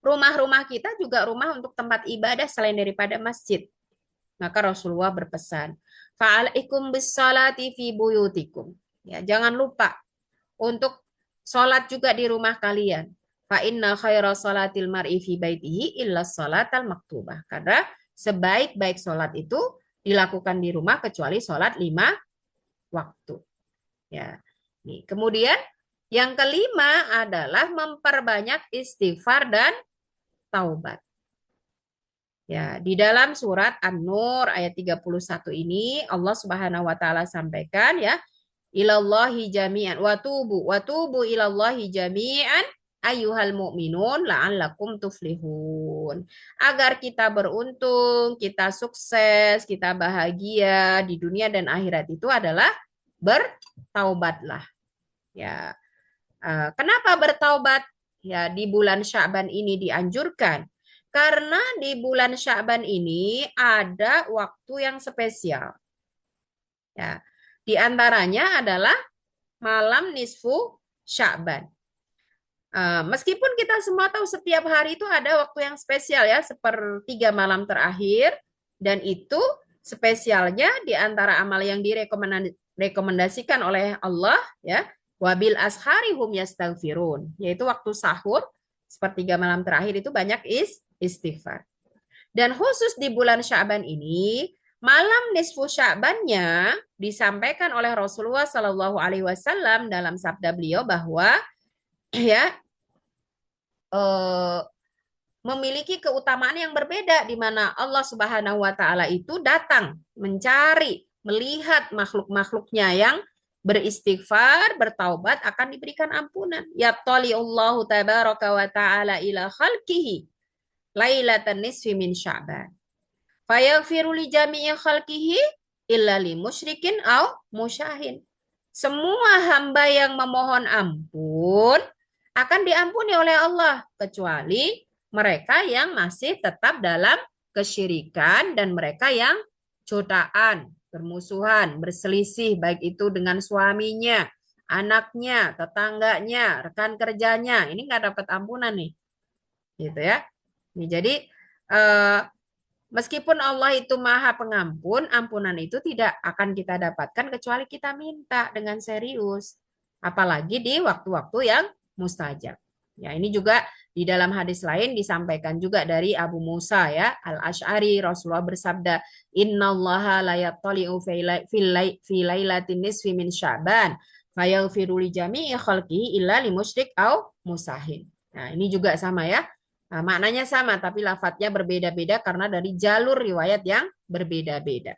rumah-rumah kita juga rumah untuk tempat ibadah selain daripada masjid. Maka Rasulullah berpesan, Fa'alaikum bis-salati fi buyutikum. Ya, jangan lupa untuk sholat juga di rumah kalian. Fa inna khaira salatil mar'i fi baitihi illa salatal maktubah. Karena sebaik-baik sholat itu dilakukan di rumah kecuali sholat 5 waktu. Ya. Nih, kemudian yang kelima adalah memperbanyak istighfar dan taubat. Ya, di dalam surat An-Nur ayat 31 ini Allah Subhanahu wa taala sampaikan ya, ilallahi jami'an wa tubu ilallahi jami'an ayyuhal mu'minun la'allakum tuflihun. Agar kita beruntung, kita sukses, kita bahagia di dunia dan akhirat itu adalah bertaubatlah. Ya. Kenapa bertaubat? Ya, di bulan Sya'ban ini dianjurkan. Karena di bulan Sya'ban ini ada waktu yang spesial. Ya, di antaranya adalah malam nisfu Sya'ban. Meskipun kita semua tahu setiap hari itu ada waktu yang spesial ya, sepertiga malam terakhir, dan itu spesialnya di antara amal yang direkomendasikan oleh Allah ya, wabil ashari hum yastaghfirun, yaitu waktu sahur sepertiga malam terakhir itu banyak istighfar. Dan khusus di bulan Sya'ban ini, malam nisfu Sya'bannya disampaikan oleh Rasulullah Shallallahu Alaihi Wasallam dalam sabda beliau bahwa ya memiliki keutamaan yang berbeda di mana Allah Subhanahu wa taala itu datang mencari, melihat makhluk-makhluknya yang beristighfar, bertaubat akan diberikan ampunan. Ya taliullahu tabaraka wa taala ila khalqihi lailatan nisfi min Sya'ban. Fayaghfiru li jami'i khalqihi illa li musyrikin au musyahin. Semua hamba yang memohon ampun akan diampuni oleh Allah kecuali mereka yang masih tetap dalam kesyirikan dan mereka yang codaan, bermusuhan, berselisih baik itu dengan suaminya, anaknya, tetangganya, rekan kerjanya. Ini nggak dapat ampunan nih. Gitu ya. Nih, jadi meskipun Allah itu Maha Pengampun, ampunan itu tidak akan kita dapatkan kecuali kita minta dengan serius. Apalagi di waktu-waktu yang mustajab. Ya, ini juga di dalam hadis lain disampaikan juga dari Abu Musa ya, Al-Asy'ari, Rasulullah bersabda, "Innallaha la yattali'u fi lailatin nisfi min Sya'ban, fayaghfiru li jami'i khalqihi illa li musyrik au musahin." Nah, ini juga sama ya. Nah, maknanya sama tapi lafadznya berbeda-beda karena dari jalur riwayat yang berbeda-beda.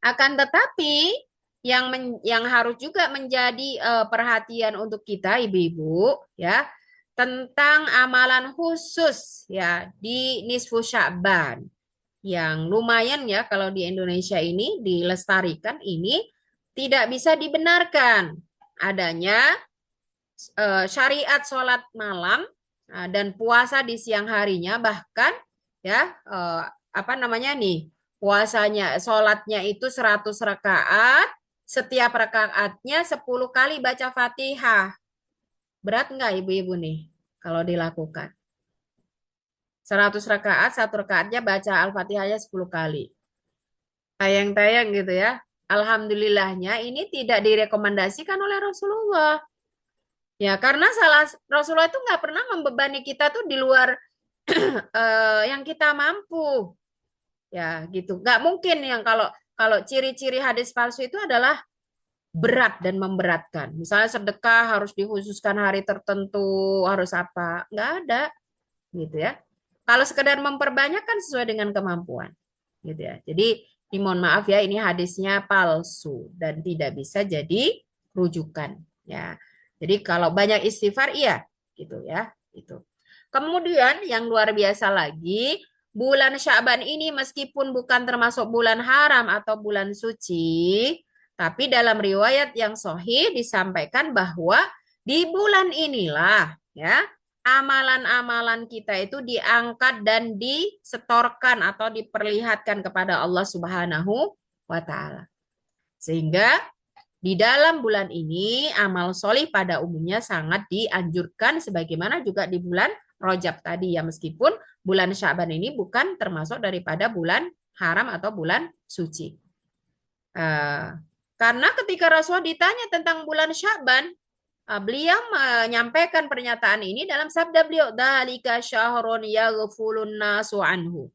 Akan tetapi yang harus juga menjadi perhatian untuk kita ibu-ibu ya, tentang amalan khusus ya di nisfu Sya'ban yang lumayan ya kalau di Indonesia ini dilestarikan, ini tidak bisa dibenarkan adanya syariat sholat malam dan puasa di siang harinya, bahkan ya puasanya sholatnya itu 100 rakaat, setiap rakaatnya 10 kali baca Fatihah. Berat nggak ibu-ibu nih kalau dilakukan? 100 rakaat, satu rakaatnya baca Al-Fatihahnya 10 kali. Tayang-tayang gitu ya. Alhamdulillahnya ini tidak direkomendasikan oleh Rasulullah. Ya, karena Rasulullah itu nggak pernah membebani kita tuh di luar yang kita mampu. Ya, gitu. Nggak mungkin yang kalau ciri-ciri hadis palsu itu adalah berat dan memberatkan. Misalnya sedekah harus dikhususkan hari tertentu, harus apa? Nggak ada. Gitu ya. Kalau sekedar memperbanyak kan sesuai dengan kemampuan. Gitu ya. Jadi, mohon maaf ya, ini hadisnya palsu dan tidak bisa jadi rujukan. Ya. Jadi kalau banyak istighfar, iya. Gitu ya. Itu. Kemudian yang luar biasa lagi, bulan Sya'ban ini meskipun bukan termasuk bulan haram atau bulan suci, tapi dalam riwayat yang sahih disampaikan bahwa di bulan inilah ya amalan-amalan kita itu diangkat dan disetorkan atau diperlihatkan kepada Allah Subhanahu wa taala. Sehingga di dalam bulan ini amal solih pada umumnya sangat dianjurkan sebagaimana juga di bulan Rajab tadi ya, meskipun bulan Sya'ban ini bukan termasuk daripada bulan haram atau bulan suci. Eh, karena ketika Rasulullah ditanya tentang bulan Sya'ban, beliau menyampaikan pernyataan ini dalam sabda beliau, "Dzalika syahrun yaghfulun nasu anhu."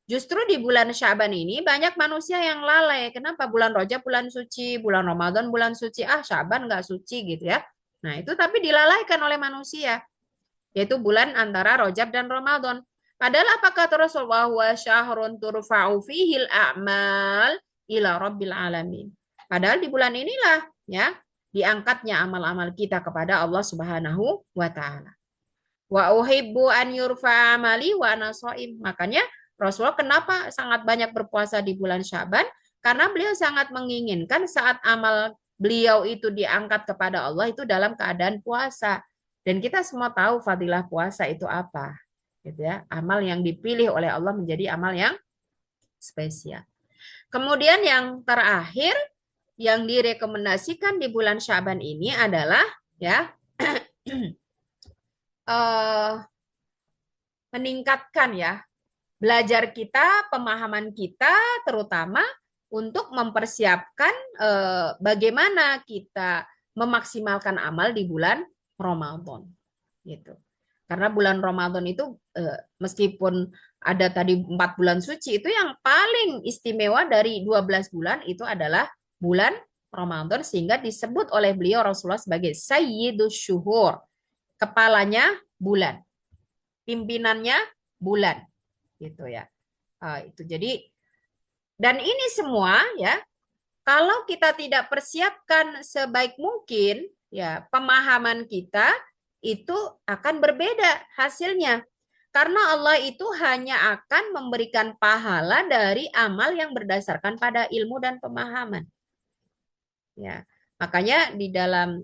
Justru di bulan Sya'ban ini banyak manusia yang lalai. Kenapa? Bulan Rajab bulan suci, bulan Ramadan bulan suci, Sya'ban nggak suci gitu ya. Nah itu tapi dilalaikan oleh manusia, yaitu bulan antara Rajab dan Ramadan. Padahal apa kata Rasulullah? Wa syahrun turfa'u fihil a'mal ila rabbil alamin. Padahal di bulan inilah ya diangkatnya amal-amal kita kepada Allah Subhanahu wa taala. Wa uhibbu an yurfa amali wa ana shaim. Makanya Rasulullah kenapa sangat banyak berpuasa di bulan Syaban? Karena beliau sangat menginginkan saat amal beliau itu diangkat kepada Allah itu dalam keadaan puasa. Dan kita semua tahu fadilah puasa itu apa. Gitu ya. Amal yang dipilih oleh Allah menjadi amal yang spesial. Kemudian yang terakhir yang direkomendasikan di bulan Syaban ini adalah ya meningkatkan ya belajar kita, pemahaman kita, terutama untuk mempersiapkan bagaimana kita memaksimalkan amal di bulan Ramadan, gitu. Karena bulan Ramadan itu meskipun ada tadi 4 bulan suci, itu yang paling istimewa dari 12 bulan itu adalah bulan Ramadan, sehingga disebut oleh beliau Rasulullah sebagai Sayyidus Syuhur, kepalanya bulan, pimpinannya bulan, gitu ya. Itu jadi, dan ini semua ya kalau kita tidak persiapkan sebaik mungkin ya pemahaman kita itu akan berbeda hasilnya, karena Allah itu hanya akan memberikan pahala dari amal yang berdasarkan pada ilmu dan pemahaman ya. Makanya di dalam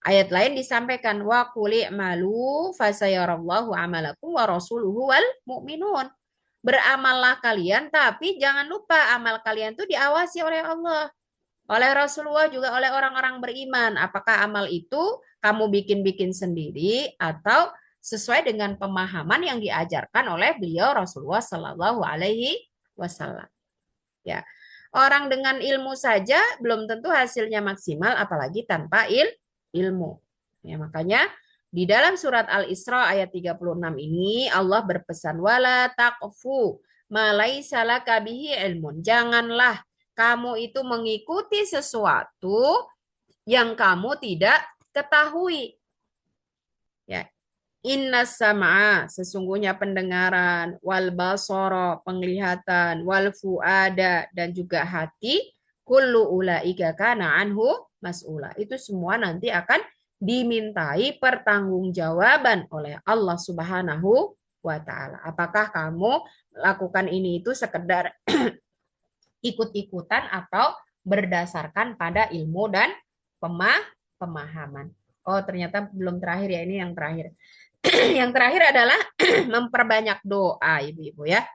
ayat lain disampaikan wa quli malu fasayarallahu amalakum wa rasuluhu wal mu'minun. Beramallah kalian, tapi jangan lupa amal kalian itu diawasi oleh Allah, oleh Rasulullah, juga oleh orang-orang beriman. Apakah amal itu kamu bikin-bikin sendiri atau sesuai dengan pemahaman yang diajarkan oleh beliau Rasulullah Shallallahu Alaihi Wasallam. Ya, orang dengan ilmu saja belum tentu hasilnya maksimal, apalagi tanpa ilmu. Ya, makanya di dalam surat Al-Isra ayat 36 ini Allah berpesan wala taqfu ma laisa laka bihi ilmun. Janganlah kamu itu mengikuti sesuatu yang kamu tidak ketahui. Ya. Inna sam'a, sesungguhnya pendengaran, wal basara, penglihatan, wal fuada, dan juga hati, kullu ulaika kana anhu mas'ula. Itu semua nanti akan dimintai pertanggungjawaban oleh Allah Subhanahu wa taala. Apakah kamu lakukan ini itu sekedar ikut-ikutan atau berdasarkan pada ilmu dan pemahaman. Oh, ternyata belum terakhir ya, ini yang terakhir. Yang terakhir adalah memperbanyak doa, Ibu-ibu ya.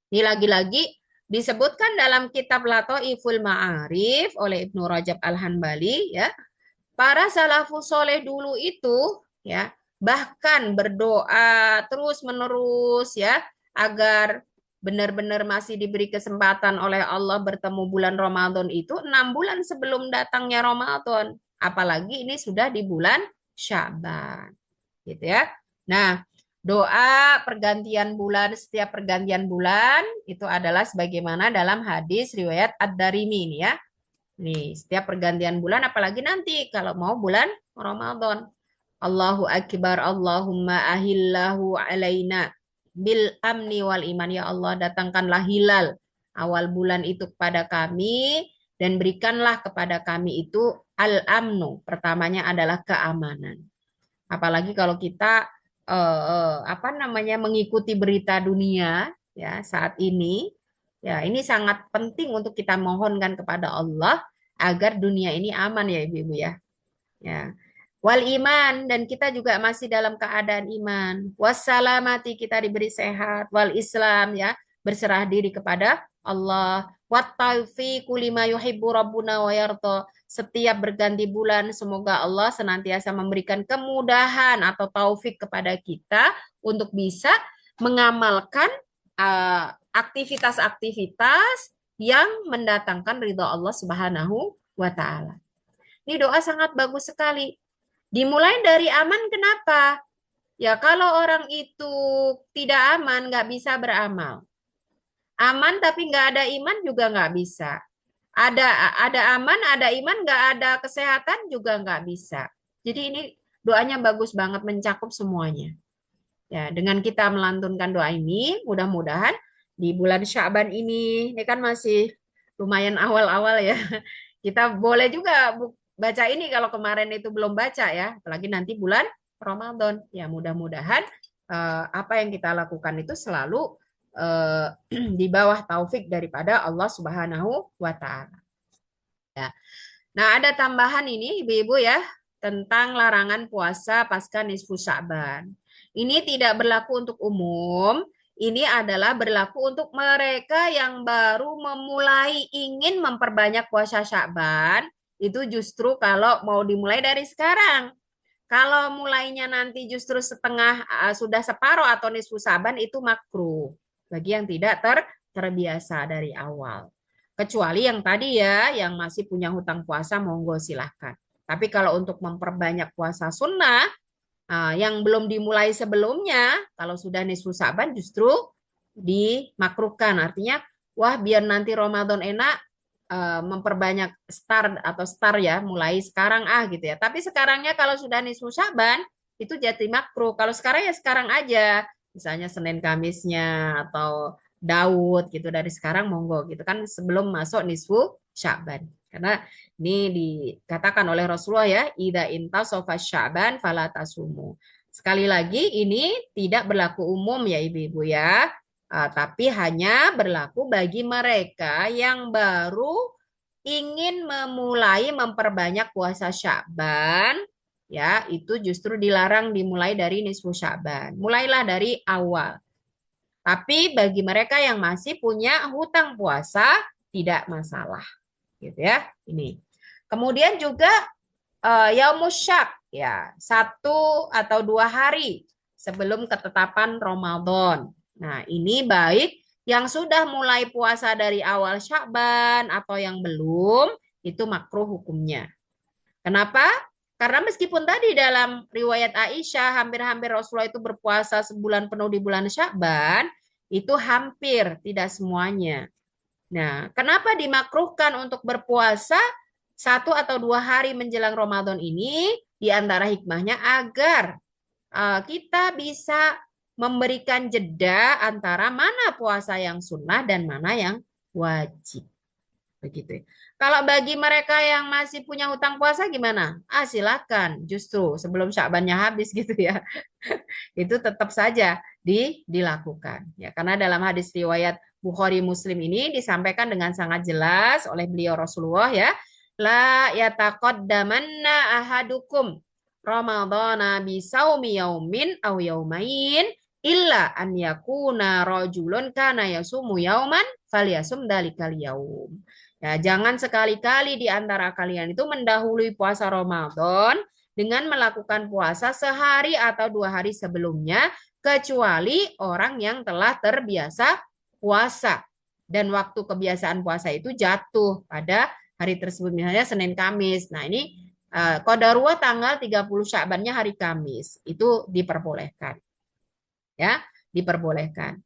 Ini lagi-lagi disebutkan dalam kitab Lataiful Ma'arif oleh Ibnu Rajab Al-Hanbali ya. Para salafus soleh dulu itu ya bahkan berdoa terus-menerus ya agar benar-benar masih diberi kesempatan oleh Allah bertemu bulan Ramadan itu 6 bulan sebelum datangnya Ramadan. Apalagi ini sudah di bulan Sya'ban. Gitu ya. Nah, doa pergantian bulan, setiap pergantian bulan itu adalah sebagaimana dalam hadis riwayat Ad-Darimi ini ya. Nih, setiap pergantian bulan apalagi nanti kalau mau bulan Ramadan. Allahu Akbar, Allahumma ahillahu alaina bil amni wal iman. Ya Allah, datangkanlah hilal awal bulan itu kepada kami dan berikanlah kepada kami itu al-amnu. Pertamanya adalah keamanan. Apalagi kalau kita mengikuti berita dunia ya saat ini, ya ini sangat penting untuk kita mohonkan kepada Allah agar dunia ini aman ya Ibu-ibu ya. Ya. Wal iman, dan kita juga masih dalam keadaan iman. Wassalamati, kita diberi sehat. Wal Islam ya, berserah diri kepada Allah. Wat taufiqu lima yuhibbu rabbuna wa yarda. Setiap berganti bulan semoga Allah senantiasa memberikan kemudahan atau taufik kepada kita untuk bisa mengamalkan aktivitas-aktivitas yang mendatangkan ridha Allah Subhanahu wa taala. Ini doa sangat bagus sekali. Dimulai dari aman, kenapa? Ya kalau orang itu tidak aman, nggak bisa beramal. Aman tapi nggak ada iman juga nggak bisa. Ada ada aman, ada iman, nggak ada kesehatan juga nggak bisa. Jadi ini doanya bagus banget mencakup semuanya. Ya, dengan kita melantunkan doa ini, mudah-mudahan di bulan Sya'ban ini kan masih lumayan awal-awal ya. Kita boleh juga baca ini kalau kemarin itu belum baca ya, apalagi nanti bulan Ramadan. Ya, mudah-mudahan apa yang kita lakukan itu selalu eh, di bawah taufik daripada Allah Subhanahu wa taala. Ya. Nah, ada tambahan ini Ibu-ibu ya tentang larangan puasa pasca nisfu Sya'ban. Ini tidak berlaku untuk umum, ini adalah berlaku untuk mereka yang baru memulai ingin memperbanyak puasa Sya'ban. Itu justru kalau mau dimulai dari sekarang. Kalau mulainya nanti justru setengah sudah separuh atau nisfu Sya'ban itu makruh bagi yang tidak terbiasa dari awal. Kecuali yang tadi ya, yang masih punya hutang puasa, monggo silahkan. Tapi kalau untuk memperbanyak puasa sunnah, yang belum dimulai sebelumnya, kalau sudah nisfu Sa'ban justru dimakruhkan. Artinya, wah biar nanti Ramadan enak, memperbanyak start ya, mulai sekarang gitu ya. Tapi sekarangnya kalau sudah nisfu Sa'ban, itu jadi makruh. Kalau sekarang ya sekarang aja. Misalnya Senin Kamisnya atau Daud gitu dari sekarang monggo gitu kan sebelum masuk nisfu Sya'ban. Karena ini dikatakan oleh Rasulullah ya, ida intasofa Sya'ban fala tasumu. Sekali lagi ini tidak berlaku umum ya ibu-ibu ya, tapi hanya berlaku bagi mereka yang baru ingin memulai memperbanyak puasa Sya'ban, ya itu justru dilarang dimulai dari nisfu Sya'ban. Mulailah dari awal. Tapi bagi mereka yang masih punya hutang puasa tidak masalah, gitu ya. Ini. Kemudian juga Yaumus Syak, ya 1 atau 2 hari sebelum ketetapan Ramadan. Nah ini baik yang sudah mulai puasa dari awal Sya'ban atau yang belum itu makruh hukumnya. Kenapa? Karena meskipun tadi dalam riwayat Aisyah hampir-hampir Rasulullah itu berpuasa sebulan penuh di bulan Sya'ban, itu hampir tidak semuanya. Nah, kenapa dimakruhkan untuk berpuasa 1 atau 2 hari menjelang Ramadan ini? Di antara hikmahnya agar kita bisa memberikan jeda antara mana puasa yang sunnah dan mana yang wajib. Begitu. Kalau bagi mereka yang masih punya hutang puasa gimana? Silakan justru sebelum Sya'bannya habis gitu ya. Itu tetap saja dilakukan ya karena dalam hadis riwayat Bukhari Muslim ini disampaikan dengan sangat jelas oleh beliau Rasulullah ya. La yataqaddamanna ahadukum Ramadhana bisaumi yaumin aw yaumain illa an yakuna rajulun kana yasumu yauman falyasum dalikal yaum. Ya, jangan sekali-kali di antara kalian itu mendahului puasa Ramadan dengan melakukan puasa sehari atau 2 hari sebelumnya, kecuali orang yang telah terbiasa puasa. Dan waktu kebiasaan puasa itu jatuh pada hari tersebut, misalnya Senin Kamis. Nah ini Qadarullah tanggal 30 Sya'bannya hari Kamis. Itu diperbolehkan. Ya, diperbolehkan.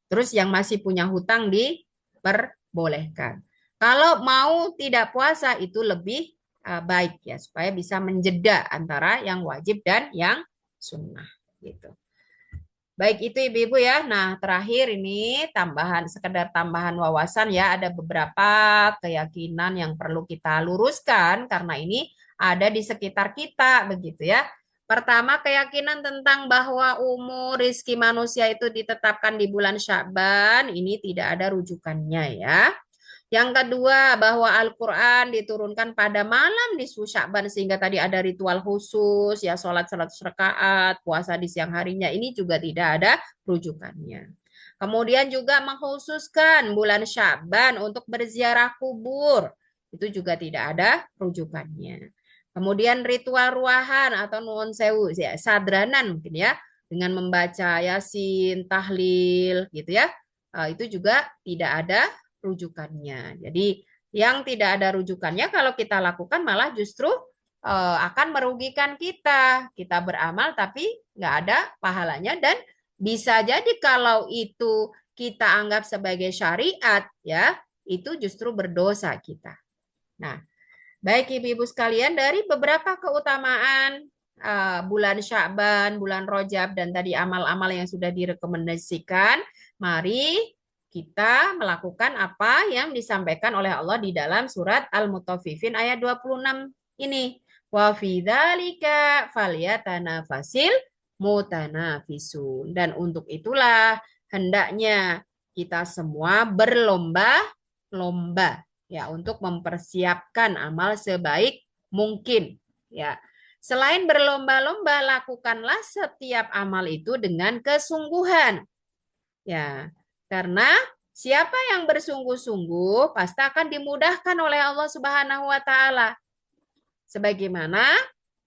Terus yang masih punya hutang diperbolehkan. Kalau mau tidak puasa itu lebih baik ya supaya bisa menjeda antara yang wajib dan yang sunnah gitu. Baik itu ibu-ibu ya. Nah terakhir ini sekedar tambahan wawasan ya. Ada beberapa keyakinan yang perlu kita luruskan karena ini ada di sekitar kita begitu ya. Pertama keyakinan tentang bahwa umur rizki manusia itu ditetapkan di bulan Sya'ban ini tidak ada rujukannya ya. Yang kedua, bahwa Al-Quran diturunkan pada malam nisfu Sya'ban sehingga tadi ada ritual khusus, ya sholat 100 rakaat, puasa di siang harinya, ini juga tidak ada rujukannya. Kemudian juga mengkhususkan bulan Sya'ban untuk berziarah kubur, itu juga tidak ada rujukannya. Kemudian ritual ruahan atau nuwun sewu, ya, sadranan mungkin ya, dengan membaca yasin, tahlil, gitu ya, itu juga tidak ada rujukannya. Jadi yang tidak ada rujukannya kalau kita lakukan malah justru akan merugikan kita. Kita beramal tapi nggak ada pahalanya dan bisa jadi kalau itu kita anggap sebagai syariat ya, itu justru berdosa kita. Nah, baik ibu-ibu sekalian, dari beberapa keutamaan bulan Sya'ban, bulan Rajab, dan tadi amal-amal yang sudah direkomendasikan, mari kita melakukan apa yang disampaikan oleh Allah di dalam surat Al-Mutaffifin ayat 26 ini. Wa fi dzalika falyatanafasil mutanafisun. Dan untuk itulah hendaknya kita semua berlomba-lomba ya untuk mempersiapkan amal sebaik mungkin ya. Selain berlomba-lomba, lakukanlah setiap amal itu dengan kesungguhan ya, karena siapa yang bersungguh-sungguh pasti akan dimudahkan oleh Allah Subhanahu wa taala, sebagaimana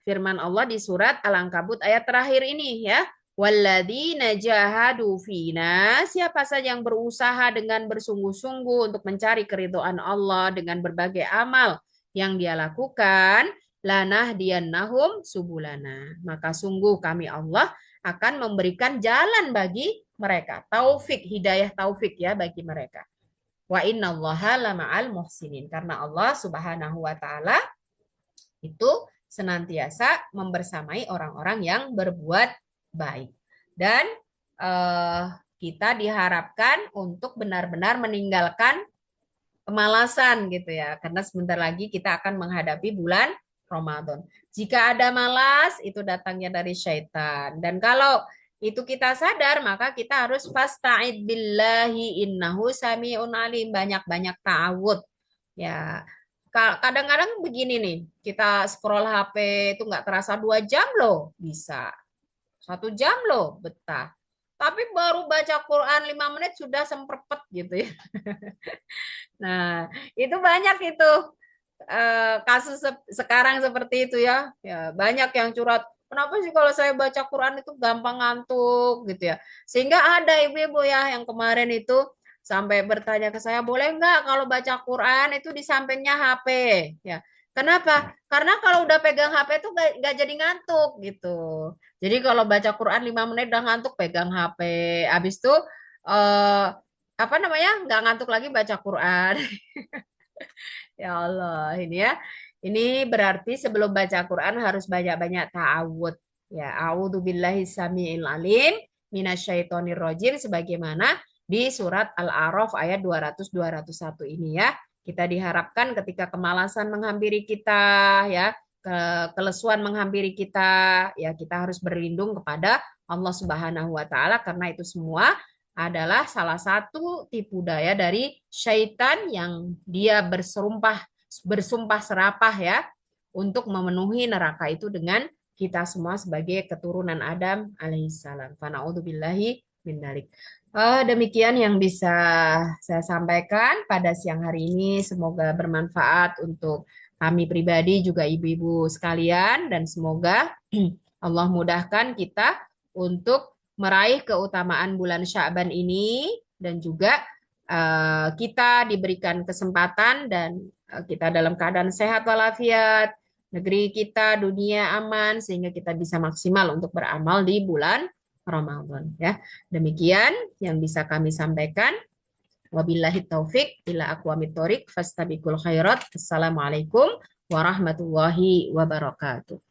firman Allah di surat Al-Ankabut ayat terakhir ini ya. Walladzina jahadu fina, siapa saja yang berusaha dengan bersungguh-sungguh untuk mencari keridhaan Allah dengan berbagai amal yang dia lakukan, lanahdiyannahum subulana, maka sungguh kami Allah akan memberikan jalan bagi mereka, taufik, hidayah taufik ya bagi mereka. Wa innallaha lama'al muhsinin, karena Allah Subhanahu wa taala itu senantiasa membersamai orang-orang yang berbuat baik. Dan kita diharapkan untuk benar-benar meninggalkan kemalasan gitu ya. Karena sebentar lagi kita akan menghadapi bulan Ramadan. Jika ada malas, itu datangnya dari syaitan. Dan kalau itu kita sadar, maka kita harus fasta'id billahi innahu sami'un alim. Banyak-banyak ta'awud. Ya, kadang-kadang begini nih, kita scroll HP itu nggak terasa 2 jam loh, bisa. 1 jam loh, betah. Tapi baru baca Quran 5 menit sudah semperpet gitu ya. Nah, itu banyak itu kasus sekarang seperti itu ya. Ya, banyak yang curhat. Kenapa sih kalau saya baca Quran itu gampang ngantuk gitu ya. Sehingga ada ibu-ibu ya yang kemarin itu sampai bertanya ke saya, boleh nggak kalau baca Quran itu di sampingnya HP ya. Kenapa? Karena kalau udah pegang HP itu nggak jadi ngantuk gitu. Jadi kalau baca Quran 5 menit udah ngantuk, pegang HP. Habis itu apa namanya? Nggak ngantuk lagi baca Quran. Ya Allah, ini ya. Ini berarti sebelum baca Quran harus banyak-banyak ta'awud. Ya, a'udzubillahi samiil alim minasyaitonir rajim sebagaimana di surat Al-A'raf ayat 200-201 ini ya. Kita diharapkan ketika kemalasan menghampiri kita ya, kelesuan menghampiri kita, ya kita harus berlindung kepada Allah Subhanahu wa taala karena itu semua adalah salah satu tipu daya dari syaitan yang dia bersumpah serapah ya untuk memenuhi neraka itu dengan kita semua sebagai keturunan Adam alaihissalam. Fana'udzubillahi min dzalik. Demikian yang bisa saya sampaikan pada siang hari ini. Semoga bermanfaat untuk kami pribadi juga ibu-ibu sekalian dan semoga Allah mudahkan kita untuk meraih keutamaan bulan Sya'ban ini dan juga kita diberikan kesempatan dan kita dalam keadaan sehat walafiat, negeri kita dunia aman sehingga kita bisa maksimal untuk beramal di bulan Ramadan ya. Demikian yang bisa kami sampaikan. Wabillahi taufik ila aqwamit thoriq fastabiqul khairat. Assalamualaikum warahmatullahi wabarakatuh.